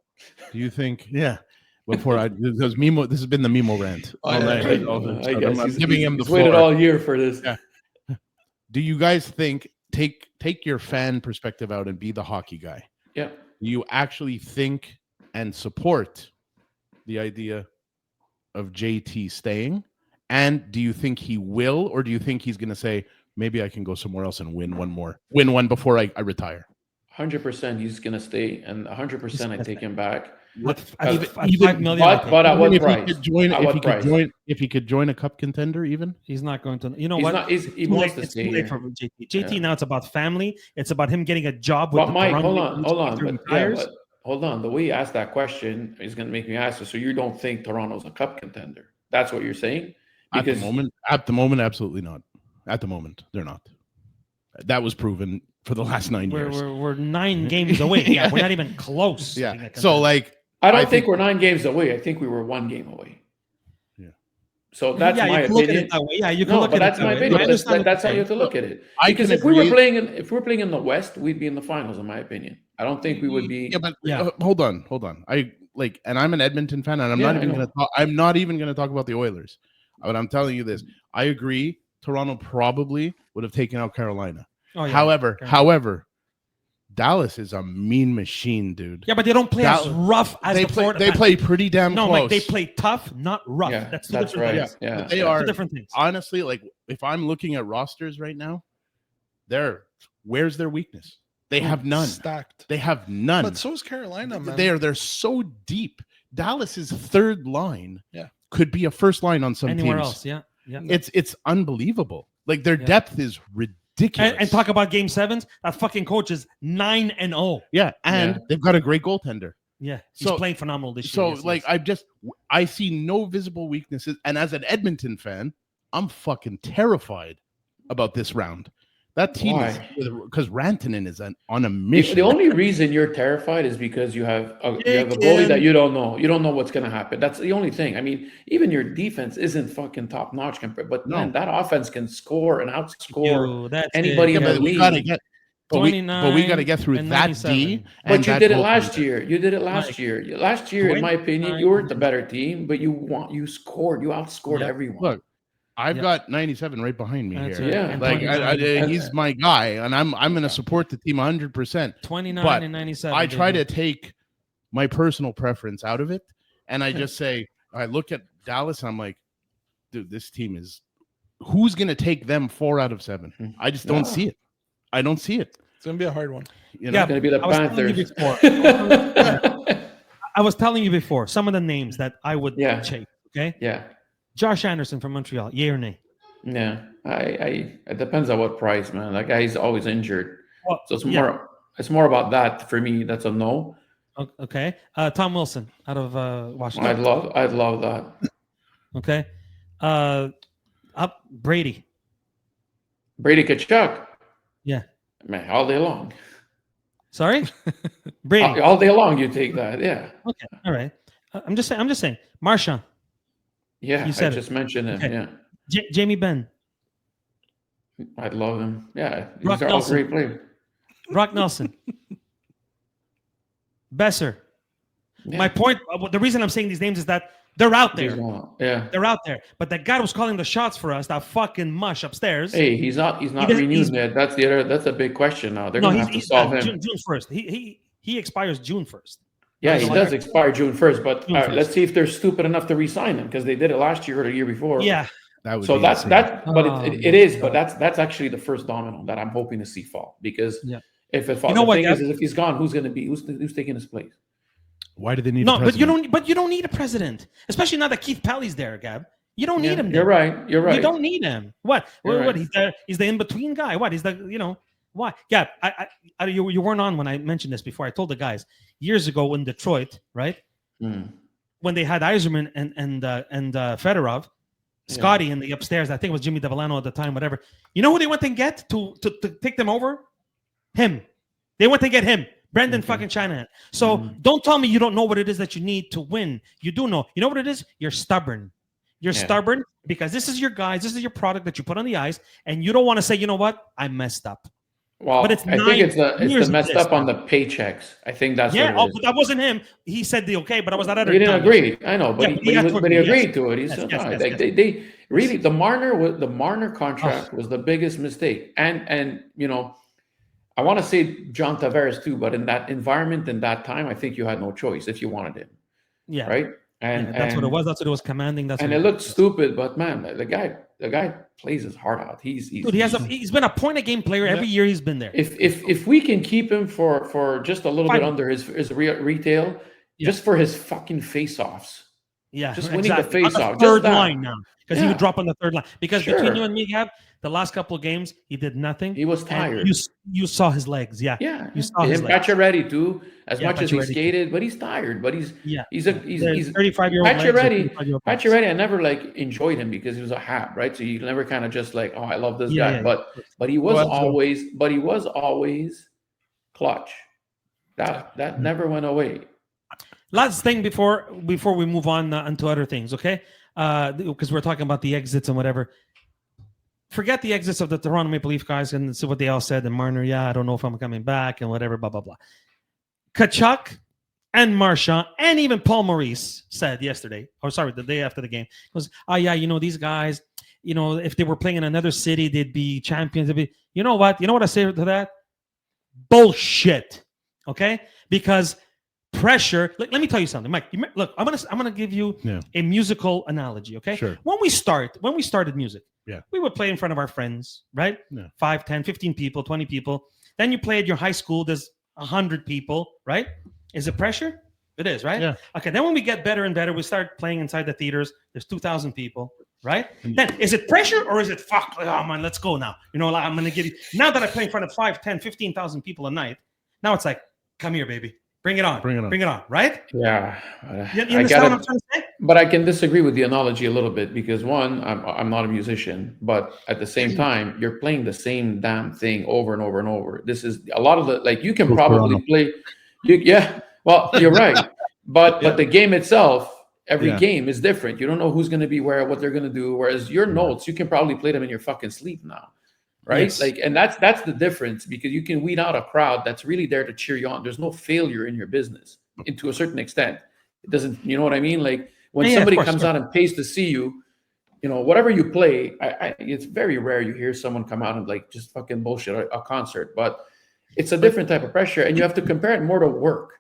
Do you think? Yeah. Because Mimo, this has been the Mimo rant. I guess I'm giving him the he's waited floor. all year for this. Yeah. Do you guys think take your fan perspective out and be the hockey guy? Yeah. Do you actually think and support the idea of JT staying? And do you think he will, or do you think he's going to say, maybe I can go somewhere else and win one before I retire? 100% he's going to stay, and 100% I take him back. At Even- 5 million, but at what Even price? if he could join a cup contender, even he's not going to. You know He's what? not- he It's too wants late- to it's stay too late here. for JT. JT now it's about family. It's about him getting a job with But the Mike, Toronto hold on. Maple Leafs But Tires. hold on. The way you asked that question is going to make me ask you. So you don't think Toronto's a cup contender? That's what you're saying? at the moment, absolutely not. At the moment, they're not. That was proven for the last 9 years. We're 9 games away. Yeah, we're not even close. to being a So contender. like, I don't I think think- we're 9 games away. I think we were 1 game away. So that's yeah, my you can look at opinion. it that way. Yeah, you can No, look but at that's it that my way. opinion. I But understand what that's how you're you have to saying. look at it. I Because can if we were agree. playing in the West, we'd be in the finals, in my opinion. I don't think we would be. Yeah, but Yeah. hold on. And I'm an Edmonton fan, and I'm Yeah, not I even know. gonna talk. I'm not even gonna talk about the Oilers. But I'm telling you this. I agree. Toronto probably would have taken out Carolina. Oh, yeah. However, Dallas is a mean machine, dude. Yeah, but they don't play as Dallas- rough as They the play. Florida They Panthers. play pretty damn No, close. Mike, they play tough, not rough. Yeah, that's two that's different right. things. Yeah, But they yeah. are Two different things. honestly, like, if I'm looking at rosters right now, where's their weakness? They have none. Stacked. They have none. But so is Carolina, man. They're so deep. Dallas's third line, Yeah. could be a first line on some Anywhere teams. else, yeah. It's unbelievable. Like, their Yeah. depth is ridiculous. And talk about game sevens. That fucking coach is 9-0. yeah, and Yeah. they've got a great goaltender. Yeah, he's So- playing phenomenal this So, year. yes, like, yes. I see no visible weaknesses. And as an Edmonton fan, I'm fucking terrified about this round. That team is Why? because Rantanen is on a mission. The only reason you're terrified is because you have a goalie that you don't know. You don't know what's going to happen. That's the only thing. I mean, even your defense isn't fucking top notch compared, but No. man, that offense can score and outscore. You, that's anybody it. in Yeah, the but we league. gotta get. But we got to 29 get through and that 97. D. But and you that did it last goaltender. year. You did it last Mike, year. Last year, in my opinion, you weren't the 29. better team, but you scored. You outscored Yeah. everyone. Look, I've Yeah. got 97 right behind me That's here. right. Yeah. And Like, 29 he's my guy, and I'm going to support the team 100%. 29 but and 97. I try baby. to take my personal preference out of it, and I just say, I look at Dallas, and I'm like, dude, this team is. Who's going to take them 4 out of 7? I just don't No. see it. I don't see it. It's gonna be a hard one. You know? Yeah. It's going to be the I was telling you Panthers. I was telling you before some of the names that I would Yeah. chase. Okay, Yeah. Josh Anderson from Montreal, yay or nay? Yeah. It depends on what price, man. That guy's always injured. Well, So it's yeah. more about that for me. That's a no. Okay, Tom Wilson out of Washington. I'd love that. Okay, up Brady. Brady Kachuk. Yeah. Man, all day long. Sorry, Brady. All day long, you take that. Yeah. Okay, all right. I'm just saying. Marchand, Yeah. You I said it. just mentioned him. Okay. Yeah. Jamie Benn, I'd love him. Yeah. Brock These are all Nelson. great players. Brock Nelson, Besser. Yeah. My point. The reason I'm saying these names is that they're out These there. all- Yeah. They're out there. But the guy who was calling the shots for us, that fucking mush upstairs. Hey, he's not doesn't- renewed he's- yet. That's a big question now. They're no, gonna have to he's solve done. him. June 1st. He expires June 1st. Yeah, He's he a does lawyer. expire June 1st, but June 1st. let's see if they're stupid enough to re-sign him because they did it last year or the year before. Yeah. That would So be that's insane. but Oh, it is, but that's actually the first domino that I'm hoping to see fall because Yeah. if it falls, You know the what, thing Gav? is if he's gone, who's taking his place? Why do they need? No, a but you president? don't need a president, especially now that Keith Pelly's there, Gab. You don't need Yeah, him. you're There. right. You're right. You don't need him. What? You're What? right. He's the in between guy. What? He's the why? Gab, you weren't on when I mentioned this before. I told the guys years ago in Detroit, right? Hmm. When they had Eiserman and Fedorov, Yeah. Scotty in the upstairs. I think it was Jimmy Devellano at the time. Whatever. You know who they went and get to take them over? Him. They went to get him. Brendan Okay. fucking Shanahan. So Mhm. don't tell me you don't know what it is that you need to win. You do know. You know what it is? You're stubborn. You're Yeah. stubborn because this is your guys. This is your product that you put on the ice, and you don't want to say, you know what? I messed up. Well, But it's I 9 think it's the years messed of this, up on the paychecks. I think that's Yeah. what Oh, it is. but that wasn't him. He said the okay, but I was that other. He didn't dummy. agree. I know, but Yeah, he, but he had to but he agree, agreed yes. to it. He Yes, said, yes, no. yes, Like, yes. they really the Marner contract was the biggest mistake. And I want to say John Tavares too, but in that environment in that time, I think you had no choice if you wanted him, Yeah. right? Yeah, And that's what it was. That's what it was commanding. That's And what it looked stupid, but man, the guy plays his heart out. He's Dude, he's been a point a game player every year he's been there. if we can keep him for just a little bit Fine. under his retail, Yeah. just for his fucking face-offs. Yeah, Just winning the On face-off, the just third that. line now because he Yeah. would drop on the third line. Because Sure. between you and me, Gab, the last couple of games he did nothing. He was And tired. You saw his legs. Yeah, Yeah, You saw his him legs. Pacioretty too. As Yeah, much as he Pacioretty. skated, but he's tired. But he's yeah. he's 35-year-old Pacioretty. I never enjoyed him because he was a hat, right? So you never kind of just like, oh, I love this Yeah, guy. yeah. But he was Well, always clutch. That never went away. Last thing before we move on onto other things, okay? because we're talking about the exits and whatever. Forget the exits of the Toronto Maple Leaf guys and see what they all said. And Marner, yeah, I don't know if I'm coming back and whatever, blah, blah, blah. Kachuk and Marchand and even Paul Maurice said yesterday, the day after the game, was, oh, yeah, these guys, if they were playing in another city, they'd be champions. You know what? You know what I say to that? Bullshit. Okay? Because pressure. Let me tell you something, Mike. Look, I'm gonna give you a musical analogy. Okay? Sure. When we started music, we would play in front of our friends, right? 5, 10, 15 people, 20 people. Then you play at your high school. There's 100 people, right? Is it pressure? It is, right? Yeah. Okay. Then when we get better and better, we start playing inside the theaters. There's 2,000 people, right? Then is it pressure or is it fuck? Oh man, let's go now. Like, I'm gonna give you now that I play in front of 5, 10, 15,000 people a night. Now it's like, come here, baby. Bring it on. Bring it on, right? Yeah. You understand what I'm trying to say? But I can disagree with the analogy a little bit because one, I'm not a musician, but at the same time, you're playing the same damn thing over and over and over. This is a lot of the you can probably play. Well, you're right, but the game itself, every game is different. You don't know who's going to be where, what they're going to do. Whereas your notes, you can probably play them in your fucking sleep now, right? Yes. And that's the difference because you can weed out a crowd that's really there to cheer you on. There's no failure in your business, to a certain extent. It doesn't, you know what I mean? Like when somebody comes out and pays to see you, whatever you play, it's very rare you hear someone come out and just fucking bullshit a concert, but it's a different type of pressure, and you have to compare it more to work.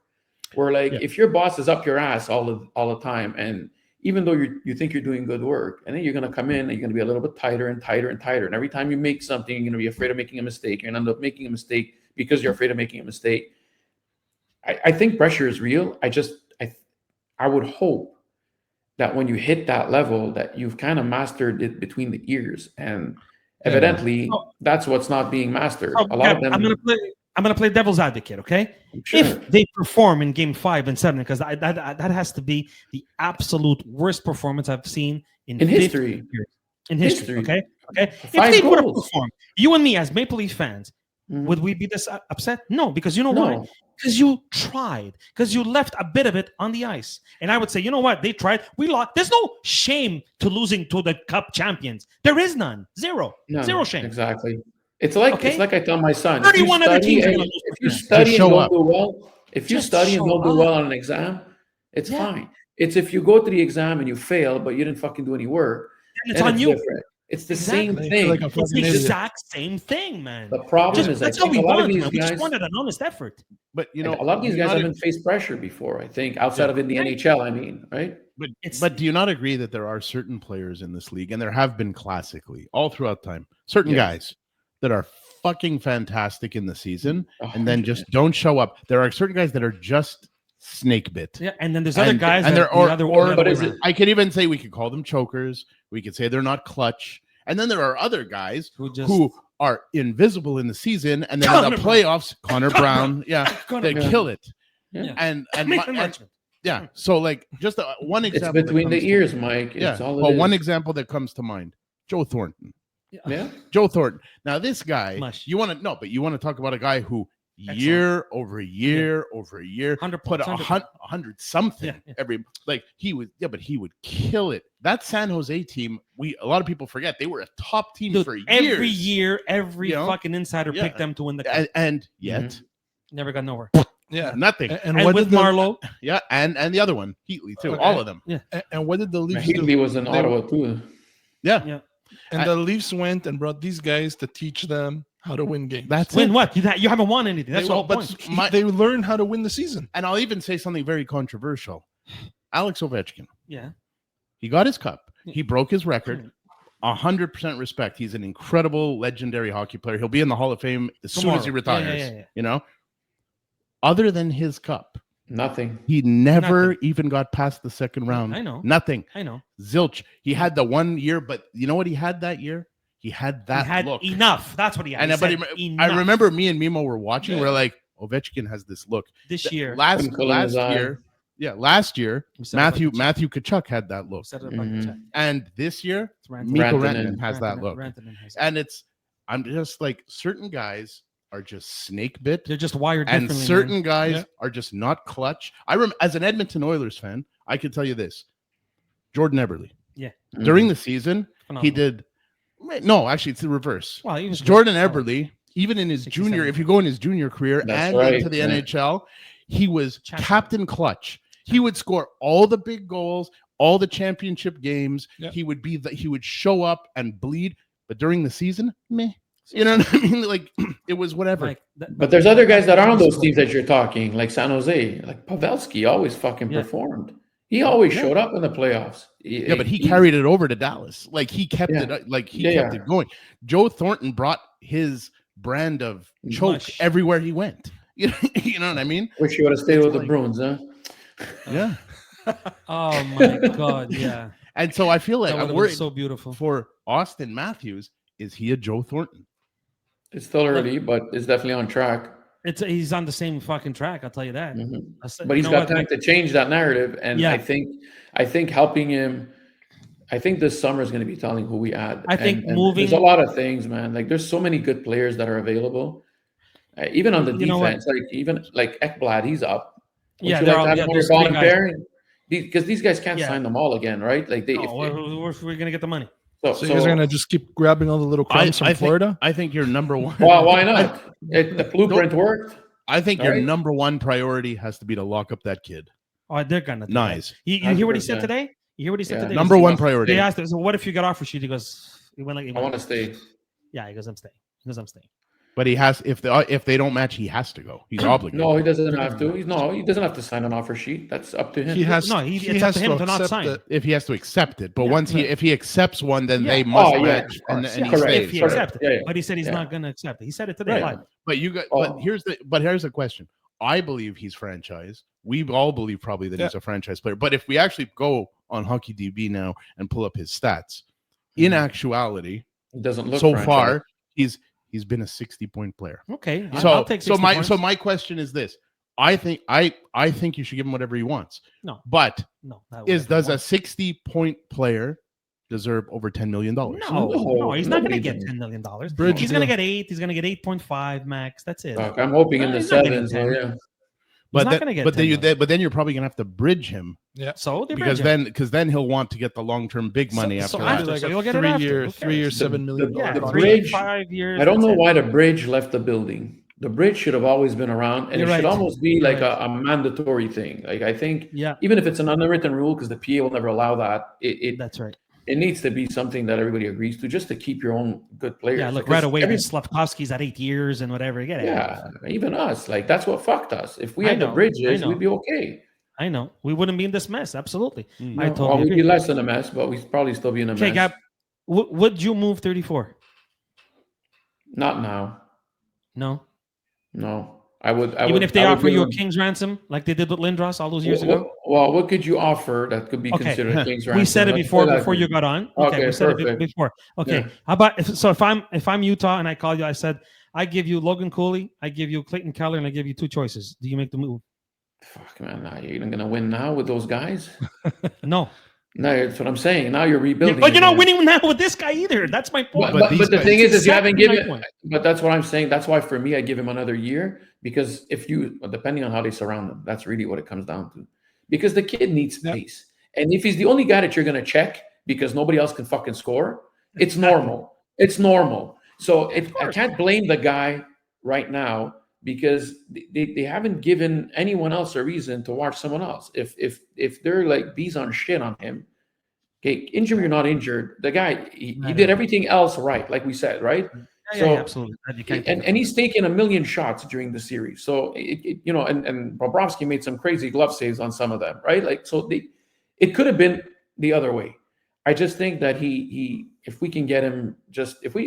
Where if your boss is up your ass all the time, and even though you think you're doing good work, and then you're going to come in and you're going to be a little bit tighter and tighter and tighter, and every time you make something, you're going to be afraid of making a mistake. You're going to end up making a mistake because you're afraid of making a mistake. I think pressure is real. I would hope that when you hit that level, that you've kind of mastered it between the ears, and evidently that's what's not being mastered. A lot of them. I'm gonna play devil's advocate, okay? Sure. If they perform in Game 5 and 7, because that has to be the absolute worst performance I've seen in history. Years. In history, okay? If they would have performed, you and me as Maple Leaf fans, would we be this upset? No, because you know why? Because you tried, because you left a bit of it on the ice. And I would say, you know what? They tried. We lost. There's no shame to losing to the Cup champions. There is none. Zero shame. Exactly. It's like I tell my son, 31 other teams. If you study and don't do well, on an exam, it's fine. It's if you go to the exam and you fail, but you didn't fucking do any work, and it's on you. Different. It's the same thing. It's the exact same thing, man. The problem is that's how we won. We just wanted an honest effort. But a lot of these guys haven't faced pressure before. I think outside of in the NHL, I mean, right? But do you not agree that there are certain players in this league, and there have been classically all throughout time, certain guys that are fucking fantastic in the season and then just don't show up? There are certain guys that are just snake bit. Yeah, and then there's other guys and that I could even say we could call them chokers. We could say they're not clutch. And then there are other guys who are invisible in the season, and then in the playoffs, Connor Brown, they kill it. Yeah. And so just one example. It's between the ears, Mike. It's one example that comes to mind: Joe Thornton. Yeah, Joe Thornton. Now this guy, you want to talk about a guy who year over year over year put 100 something every he would kill it. That San Jose team, a lot of people forget they were a top team for years. Every year, every fucking insider picked them to win the cup, and yet never got nowhere. Yeah, nothing. And what with Marlowe? And the other one, Heatley too. All of them. Yeah. And what did the Leafs do? Heatley was in Ottawa too. Yeah. And the Leafs went and brought these guys to teach them how to win games. What? You haven't won anything. That's all. But they learned how to win the season. And I'll even say something very controversial. Alex Ovechkin. Yeah. He got his cup. He broke his record. 100% respect. He's an incredible, legendary hockey player. He'll be in the Hall of Fame as soon as he retires. Other than his cup, nothing. He never even got past the second round. I know. Nothing. I know. Zilch. He had the 1 year, but you know what he had that year? He had look. Enough. That's what he had. I remember me and Mimo were watching. We're like, Ovechkin has this look. This year. Last year. Yeah, last year, Matthew Tkachuk had that look. And this year, Mikko Rantanen has that look. And I'm just like, certain guys are just snake bit. They're just wired and differently. Certain guys are just not clutch. As an Edmonton Oilers fan, I can tell you this. Jordan Eberle. During the season, he Phenomenal. did. No, actually, it's the reverse. Well, he was Jordan good. Eberle, even in his 67. junior, if you go in his junior career That's and right, into the yeah. NHL, he was Champion. captain clutch. He would score all the big goals, all the championship games. Yep. He would show up and bleed. But during the season, meh. You know what I mean? Like it was whatever. Like, But there's other guys that are on those teams that you're talking, like San Jose, like Pavelski always fucking Yeah. performed. He always Yeah. showed up in the playoffs. Yeah, but he carried it over to Dallas. Like he kept Yeah. it. Like he Yeah, kept yeah. it going. Joe Thornton brought his brand of choke Mush. everywhere he went. You know what I mean? Wish he would have stayed with the like- Bruins, huh? Yeah. Oh my god, yeah. And so I feel like That I'm would have worried been so beautiful. for Austin Matthews. Is he a Joe Thornton? It's still early, but it's definitely on track. He's on the same fucking track. I'll tell you that. Mhm. I But he's got time to change that narrative, and Yeah. I think helping him. I think this summer is going to be telling who we add. I think And moving- there's a lot of things, man. Like there's so many good players that are available, even on the You know what? defense. Like even like Ekblad, he's up. Would Yeah, you they're like all- to have yeah, him on there's your three bottom guys. pairing? Because these guys can't Yeah. sign them all again, right? Like they. We're gonna get the money. So you guys are gonna just keep grabbing all the little crumbs from Florida? I think your number one. well, why not? The blueprint worked. I think your Right? number one priority has to be to lock up that kid. Oh, they're gonna. do Nice. that. You hear what he said 100%. today? You hear what he said Yeah. today? Number He one goes- priority. They asked him, so what if you got offer sheet? He goes, he went like, I want to stay. yeah, he goes, I'm staying. He goes, I'm staying. But he has if they don't match, he has to go. He's obligated. No, he doesn't have to. He doesn't have to sign an offer sheet. That's up to him. He has. No, it's up to him to not accept sign. it. If he has to accept it, but Yeah. if he accepts one, then Yeah. they must Oh, yeah, match, of and course. he Correct. stays. If he Correct. accepted, Yeah, yeah. but he said he's Yeah. not gonna accept it. He said it today Right. live. But Oh. here's the question. I believe he's franchise. We all believe probably that he's a franchise player. But if we actually go on Hockey DB now and pull up his stats, in actuality, He doesn't look so franchise. far he's been a 60-point player. Okay, So I'll take 60 points. my question is this: I think you should give him whatever he wants. No. But no, that does whatever a he wants. 60-point player deserve over $10 million? No, he's not nobody gonna get does. $10 million. Bridge He's gonna deal. get 8. He's gonna get 8.5 max. That's it. Fuck, I'm hoping in the He's not sevens. getting So 10. yeah. But not then, gonna get but then 10 you million. but then you're probably gonna have to bridge him So they because bridge him. then he'll want to get the long-term big money So after It'll that. be after, like so a you'll get it after. 3-year, Who 3-year, cares? $7 million Yeah, the contract. 3 bridge- 5 years. I don't that's know it. why the bridge left the building. The bridge should have always been around, and You're it should right. almost be You're like right. a mandatory thing. Like I think, Yeah, even if it's an unwritten rule, because the PA will never allow that, that's right. it needs to be something that everybody agrees to, just to keep your own good players. Yeah, look, Because right away, every- Slavkovsky's at 8 years and whatever. Get it. yeah, even us, like that's what fucked us. If we I had the know, I bridges, know. we'd be okay. I know. We wouldn't be in this mess. Absolutely. I Well, totally we'd agree. be less than a mess, but we'd probably still be in a Okay, mess. Gab, would you move 34? Not now. No. I would. Even would, if they I would offer give you a them- king's ransom like they did with Lindros all those years Well, ago? Well, what could you offer that could be Okay. considered a king's We ransom? said it Let's before play that before you game. got on. Okay, Okay, we said it perfect. before. Okay. Yeah. How about if I'm Utah and I call you, I said I give you Logan Cooley, I give you Clayton Keller, and I give you 2 choices. Do you make the move? Fuck, man, now you're gonna win now with those guys. No. No, that's what I'm saying. Now you're rebuilding. But you're not again. winning now with this guy either. That's my point. But these the guys- thing is you haven't exactly my given. point. But that's what I'm saying. That's why for me, I give him another year, because if you, depending on how they surround him, that's really what it comes down to. Because the kid needs space, and if he's the only guy that you're gonna check because nobody else can fucking score, it's normal. It's normal. So I can't blame the guy right now, because they haven't given anyone else a reason to watch someone else. If they're like bees on shit on him, okay, injured or not injured, the guy he did everything else right, like we said, right? Yeah, absolutely. You can't take it And he's taken a million shots during the series. So and Bobrovsky made some crazy glove saves on some of them, right? Like so it could have been the other way. I just think that he if we can get him,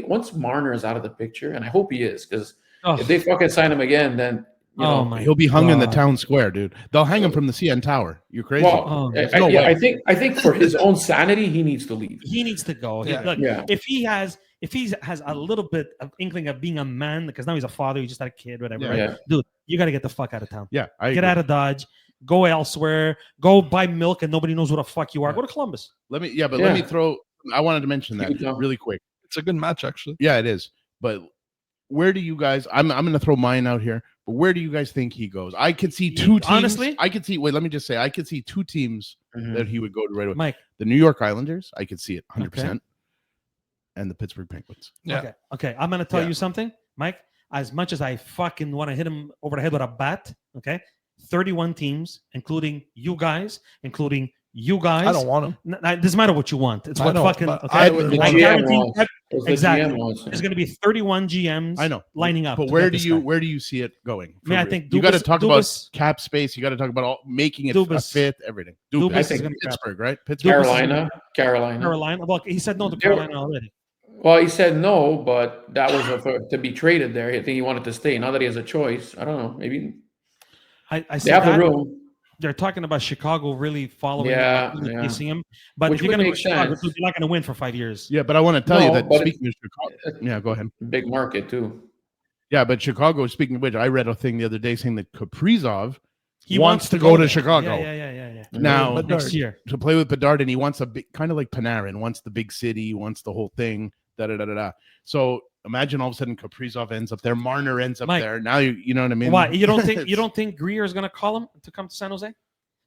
once Marner is out of the picture, and I hope he is, because if they fucking sign him again, then he'll be hung in the God. town square, dude. They'll hang him from the CN Tower. You're crazy. well, there's no way. I think for his own sanity, he needs to leave. He needs to go. Yeah. Look, Yeah. if he has a little bit of inkling of being a man, because now he's a father, he just had a kid, whatever. Yeah. Right? Yeah. Dude, you got to get the fuck out of town. Yeah, I Get agree. out of Dodge. Go elsewhere. Go buy milk and nobody knows who the fuck you are. Go to Columbus. Let me Yeah. throw. I wanted to mention that Utah. really quick. It's a good match, actually. Yeah, it is. But where do you guys? I'm going to throw mine out here. But where do you guys think he goes? I could see two teams. Honestly? I could see. Wait, let me just say, I could see two teams that he would go to right away. Mike. The New York Islanders, I could see it 100%, Okay. and the Pittsburgh Penguins. Yeah. Okay. I'm gonna tell Yeah. you something, Mike. As much as I fucking want to hit him over the head with a bat, okay, 31 teams, including you guys, including you guys. I don't want him. It doesn't matter what you want. It's I what know, fucking. but Okay? I would The want GM guarantee wants. that- It's the exactly. GM wants. There's going to be 31 GMs. I know lining up. but to where get do this you guy. where do you see it going? I mean, I For think you got to Dubas- talk Dubas- about cap space. You got to talk about making it a Dubas- fit, everything. Dubas Dubas, is I think gonna grab Pittsburgh, right? Pittsburgh. Carolina. Carolina. Well, he said no to They're- Carolina already. Well, he said no, but that was to be traded there. I think he wanted to stay. Now that he has a choice, I don't know. Maybe I they see have the that. room. They're talking about Chicago really following Yeah, him, really yeah. chasing him. But Which if you're would going to go make Chicago, sense. dude, you're not going to win for 5 years. Yeah, but I want to tell you No, that but speaking of Chicago, yeah, go ahead. Big market too. Yeah, but Chicago. Speaking of which, I read a thing the other day saying that Kaprizov He wants to go to there. Chicago. Yeah. Now But Next year. to play with Bedard, and he wants a big, kind of like Panarin, wants the big city, wants the whole thing. Da da da da da. So imagine all of a sudden Kaprizov ends up there, Marner ends up Mike, there. Now you know what I mean? Why? You don't think It's- Greer is going to call him to come to San Jose?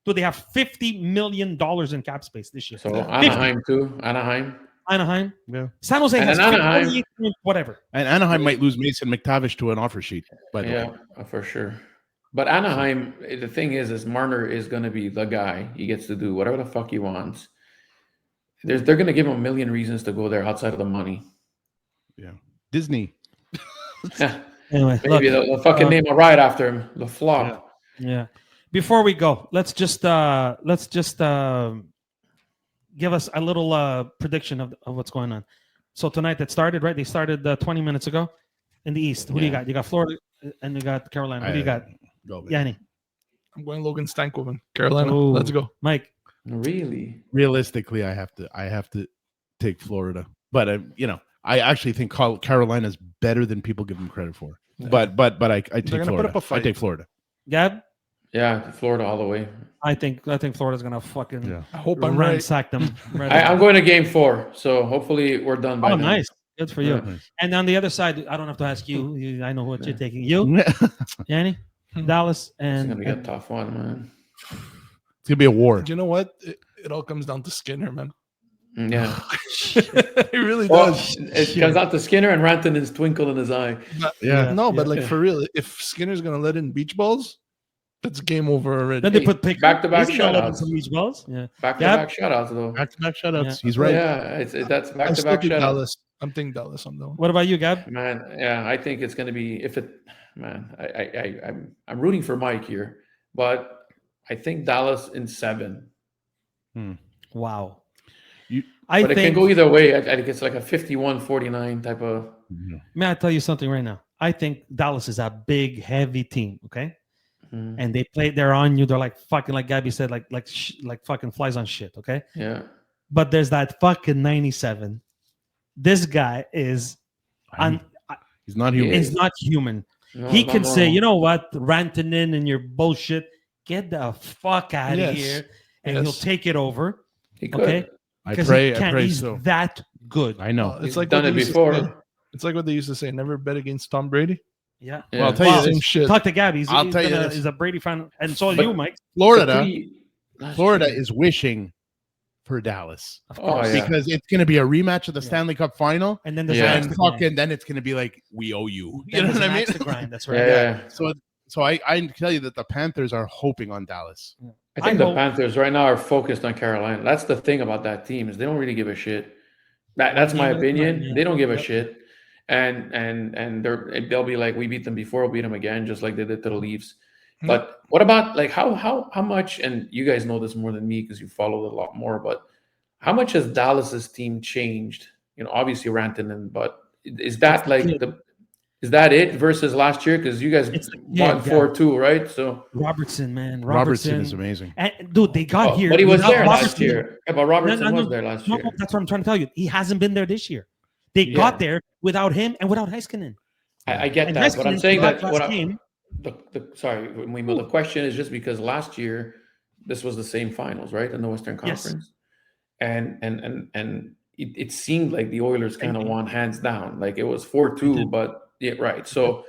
Do they have $50 million in cap space this year? So Anaheim too. Anaheim. Anaheim, Yeah. San Jose And has in Anaheim- 48 whatever. And Anaheim might lose Mason McTavish to an offer sheet. By the way, Yeah, for sure. But Anaheim, the thing is Marner is going to be the guy. He gets to do whatever the fuck he wants. They're going to give him a million reasons to go there outside of the money. yeah. Disney. Anyway, Maybe look, they'll fucking name a ride after him. The flop. yeah. Before we go, let's just give us a little prediction of what's going on. So tonight that started, right? They started 20 minutes ago in the East. Who do you Yeah. got? You got Florida and you got Carolina. Who do you got? Go, man. Yanni, I'm going Logan Stankoven. Carolina. Ooh. Let's go. Mike. Really? Realistically, I have to take Florida, but I actually think Carolina's better than people give them credit for. But I take gonna put Florida. up a I fight. take Florida. Gab, Yeah, Florida all the way. I think Florida's gonna fucking Yeah. I hope I'm right. ransack them. I'm going to game 4, so hopefully we're done by Oh, then. nice. Good for you. Yeah. Nice. And on the other side, I don't have to ask you. I know what you're taking. You, It's Yanni, Dallas, It's and, gonna be a tough one, man. gonna be a war. You know what? It all comes down to Skinner, man. Yeah. It really Well, does. it comes out to Skinner and Rantanen's twinkle in his eye. But- Yeah. No, but Yeah. like for real, if Skinner's gonna let in beach balls, that's game over already. then they put pick Back-to-back He's gonna let in shutouts. some beach balls. Yeah. Back-to-back shutouts, though. Back-to-back shutouts. Yeah. He's right. Yeah, that's I still back-to-back think shutouts. Dallas. I'm thinking Dallas on that one. What about you, Gab? Man, yeah, I think it's gonna be I'm rooting for Mike here, but I think Dallas in 7. Wow. You- I But it can think. go either way. I think it's like a 51-49 type of. May I tell you something right now? I think Dallas is a big, heavy team. Okay, Mm, and they're on you. They're like fucking, like Gabby said, like fucking flies on shit. Okay, yeah. but there's that fucking 97. This guy is He's not human. is not human. No, He not can say, wrong. you know what, ranting in and your bullshit, get the fuck out of Yes. here, and Yes. he'll take it over. He could. Okay, I because pray. he I can. pray He's so. that good. I know. It's He's like done what it they used to before. say. It's like what they used to say: never bet against Tom Brady. Yeah. Yeah. Well, I'll tell you Wow. this. Same shit. Talk to Gabby. I'll tell you this. He's a Brady fan, and so are But- you, Mike. Florida That's Florida true. is wishing for Dallas Of Oh, course. yeah. because it's going to be a rematch of the Yeah. Stanley Cup final, And then there's Yeah. an and axe to grind. fucking then it's going to be like we owe you. You Then know there's what an I mean? axe to grind. That's right. Yeah. So I can tell you that the Panthers are hoping on Dallas. I think I the hope- Panthers right now are focused on Carolina. That's the thing about that team is they don't really give a shit. That's my Yeah, that's right, opinion. yeah. They don't give a Yep. shit, and they'll be like, we beat them before, we'll beat them again, just like they did to the Leafs. Hmm. But what about like how much? And you guys know this more than me because you follow it a lot more. But how much has Dallas's team changed? You know, obviously Rantanen, but is that like is that it versus last year? Because you guys It's- won yeah. 4-2, right? So. Robertson, man. Robertson is amazing. And, dude, they got here. But he was without there last Robertson. year. Yeah, but Robertson No, no, was there last No, year. that's what I'm trying to tell you. He hasn't been there this year. They Yeah. got there without him and without Heiskanen. I get And that, but I'm Heiskanen saying left that last game. sorry, Mimo, the question is just because last year this was the same finals, right, in the Western Yes. Conference, and it seemed like the Oilers kind of won hands down, like it was 4-2, but yeah, right. So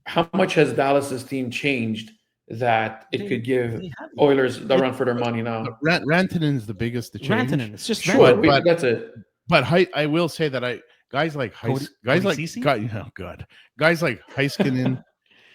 how much has Dallas's team changed that it could give They have it. Oilers the run for their money now? Rantanen is the biggest to change. Rantanen. It's just Sure, Rantanen. but- that's it. But I will say that guys like Cody Ceci? guys like Heiskanen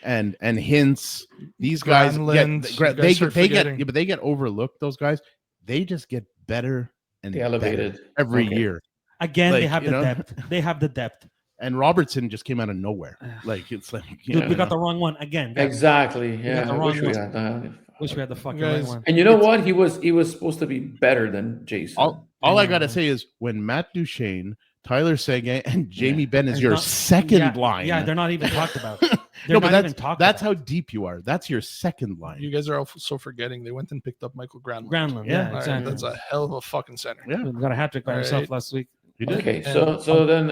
and Hintz, these guys Granlund, you guys are forgetting. they get overlooked. Those guys, they just get better and They better elevated every Okay. year. Again, they Like, have you the know? depth. They have the depth. And Robertson just came out of nowhere. Like it's like Dude, we got the wrong one again. guys. Exactly. got Yeah, the I wrong wish we one. had that. Wish we had the fucking Guys, right one. And you know what? He was supposed to be better than Jason. all I gotta say is when Matt Duchene, Tyler Seguin, and Jamie Benn is It's your not- second line. Yeah, they're not even talked about. They're No, but not even talked that's about. how deep you are. That's your second line. You guys are also forgetting they went and picked up Michael Granlund. Granlund. Yeah, Yeah, All right, exactly. that's a hell of a fucking center. Yeah, We got a hat trick by All himself right. last week. you did. Okay, And- so then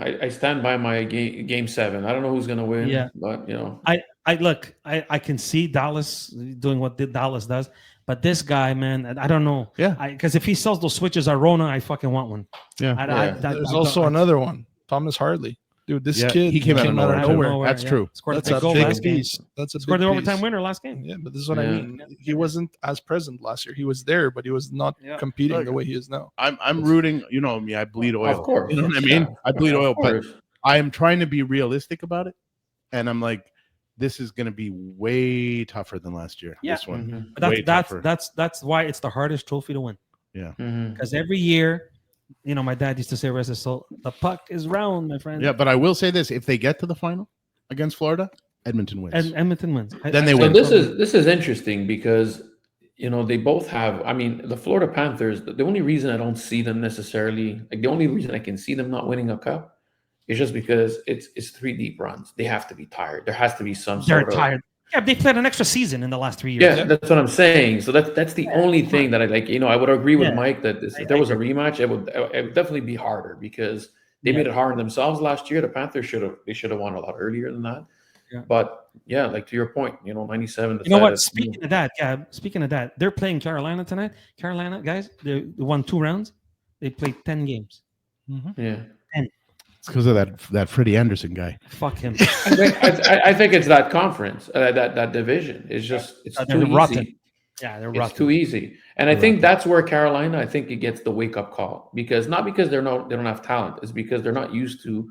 I stand by my game 7. I don't know who's gonna win. Yeah. But I can see Dallas doing what Dallas does, but this guy, man, I don't know. Yeah. Because if he sells those switches at Rona, I fucking want one. Yeah. There's also another one, Thomas Harley. Dude, this Yeah, kid he came out of nowhere. That's yeah. true. Scored That's a a big goal big last game. piece. That's a Scored big the piece. overtime winner last game. Yeah, but this is what I Yeah. mean. He wasn't as present last year. He was there, but he was not Yeah. competing Look, the way he is now. I'm rooting. You know me. I bleed oil. Of course. You know what I mean? Yeah. I bleed Of oil, but course. I am trying to be realistic about it, and I'm like, this is going to be way tougher than last year. Yeah. This one. Mhm. But Way tougher. that's why it's the hardest trophy to win. Mhm. Because every year, my dad used to say, "Rest his soul, the puck is round, my friend." Yeah, but I will say this: if they get to the final against Florida, Edmonton wins. And Edmonton wins. Then they So win. this is interesting because they both have. I mean, the Florida Panthers. The only reason I don't see them necessarily, like the only reason I can see them not winning a cup, is just because it's 3 deep runs. They have to be tired. There has to be some They're sort of. tired. Yeah, they played an extra season in the last 3 years. Yeah, that's what I'm saying. So that's the only thing that I like. I would agree with Yeah. Mike that if there was a rematch, it would definitely be harder because they Yeah. made it hard on themselves last year. The Panthers should have won a lot earlier than that. Yeah. But yeah, like to your point, 97. You know what? decided- Speaking of that, they're playing Carolina tonight. Carolina guys, they won 2 rounds. They played 10 games. Yeah, It's because of that Freddie Anderson guy. Fuck him. I think it's that conference, that division. It's just it's They're too rotten. easy. Yeah, they're It's rotten. too easy, and I think that's where Carolina. I think it gets the wake up call because they don't have talent. It's because they're not used to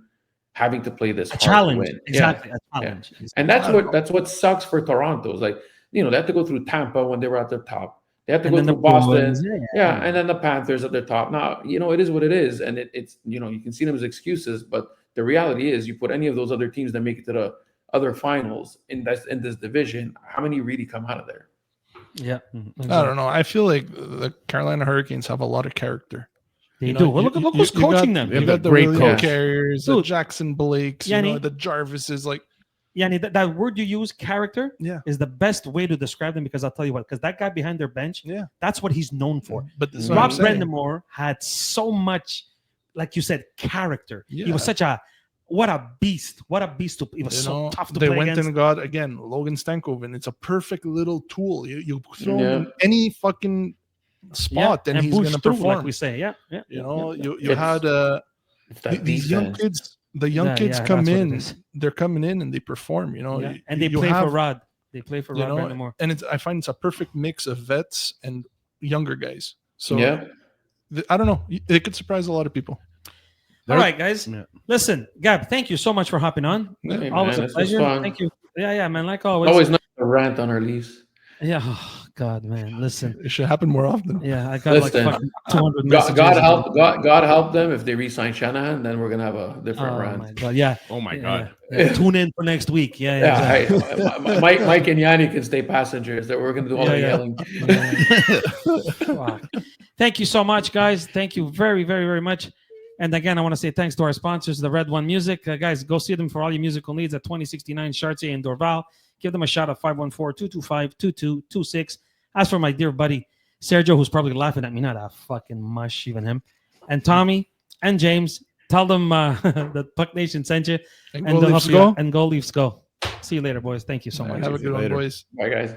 having to play this A hard to challenge. win. Exactly. Yeah. A challenge. And that's what sucks for Toronto. It's like they had to go through Tampa when they were at their top. They had to go then through the Boston. Bruins, Yeah, and then the Panthers at their top. Now, it is what it is, and it's you can see them as excuses, but the reality is, you put any of those other teams that make it to the other finals in this division, how many really come out of there? Yeah. I don't know. I feel like the Carolina Hurricanes have a lot of character. They do. Well, look who's coaching them. Yeah, You got the great William coach. Carriers, the Dude. Jackson Blakes, Yanni. the Jarvises. Like, Yeah, that word you use, character, Yeah. is the best way to describe them because I'll tell you what, because that guy behind their bench, Yeah. that's what he's known for. but this is what I'm Rob saying. Brendamore had so much, like you said, character. He Yeah. was such what a beast. What a beast. He was so tough to they play went against. and got again Logan Stankoven. It's a perfect little tool. You throw him Yeah. in any fucking spot, and he's push going to through, perform. like we say. Yeah. You It's- had It's that these young defense. kids. The young Yeah, kids yeah, come that's what it in. is. They're coming in and they perform. Yeah. And they you play for have- Rod. They play for Rod Brendamore. and I find it's a perfect mix of vets and younger guys. So Yeah, I don't know. It could surprise a lot of people. All right, guys. Yeah. Listen, Gab, thank you so much for hopping on. Hey, Always man, a this was pleasure. fun. Thank you. Yeah, man. Like always. always nice to rant on our leaves. Yeah. Oh, God, man. Listen. It should happen more often. Yeah, I got Listen, like fucking 200 God, messages. God help them if they re-sign Shanahan. Then we're gonna have a different Oh, rant. my God. Yeah. Oh my Yeah, god. yeah. Tune in for next week. Yeah. exactly. Yeah, Mike and Yanni can stay passengers. That we're gonna do all the yelling. Wow. Thank you so much, guys. Thank you very, very, very much. And again, I want to say thanks to our sponsors, the Red One Music. Guys, go see them for all your musical needs at 2069 Chartier in Dorval. Give them a shout at 514-225-2226. As for my dear buddy Sergio, who's probably laughing at me, not a fucking mush, even him, and Tommy and James, tell them that Puck Nation sent you. And And go they'll Leafs help you go. out. And go Leafs go. See you later, boys. Thank you so much. Have a good one, Later. boys. Bye, guys.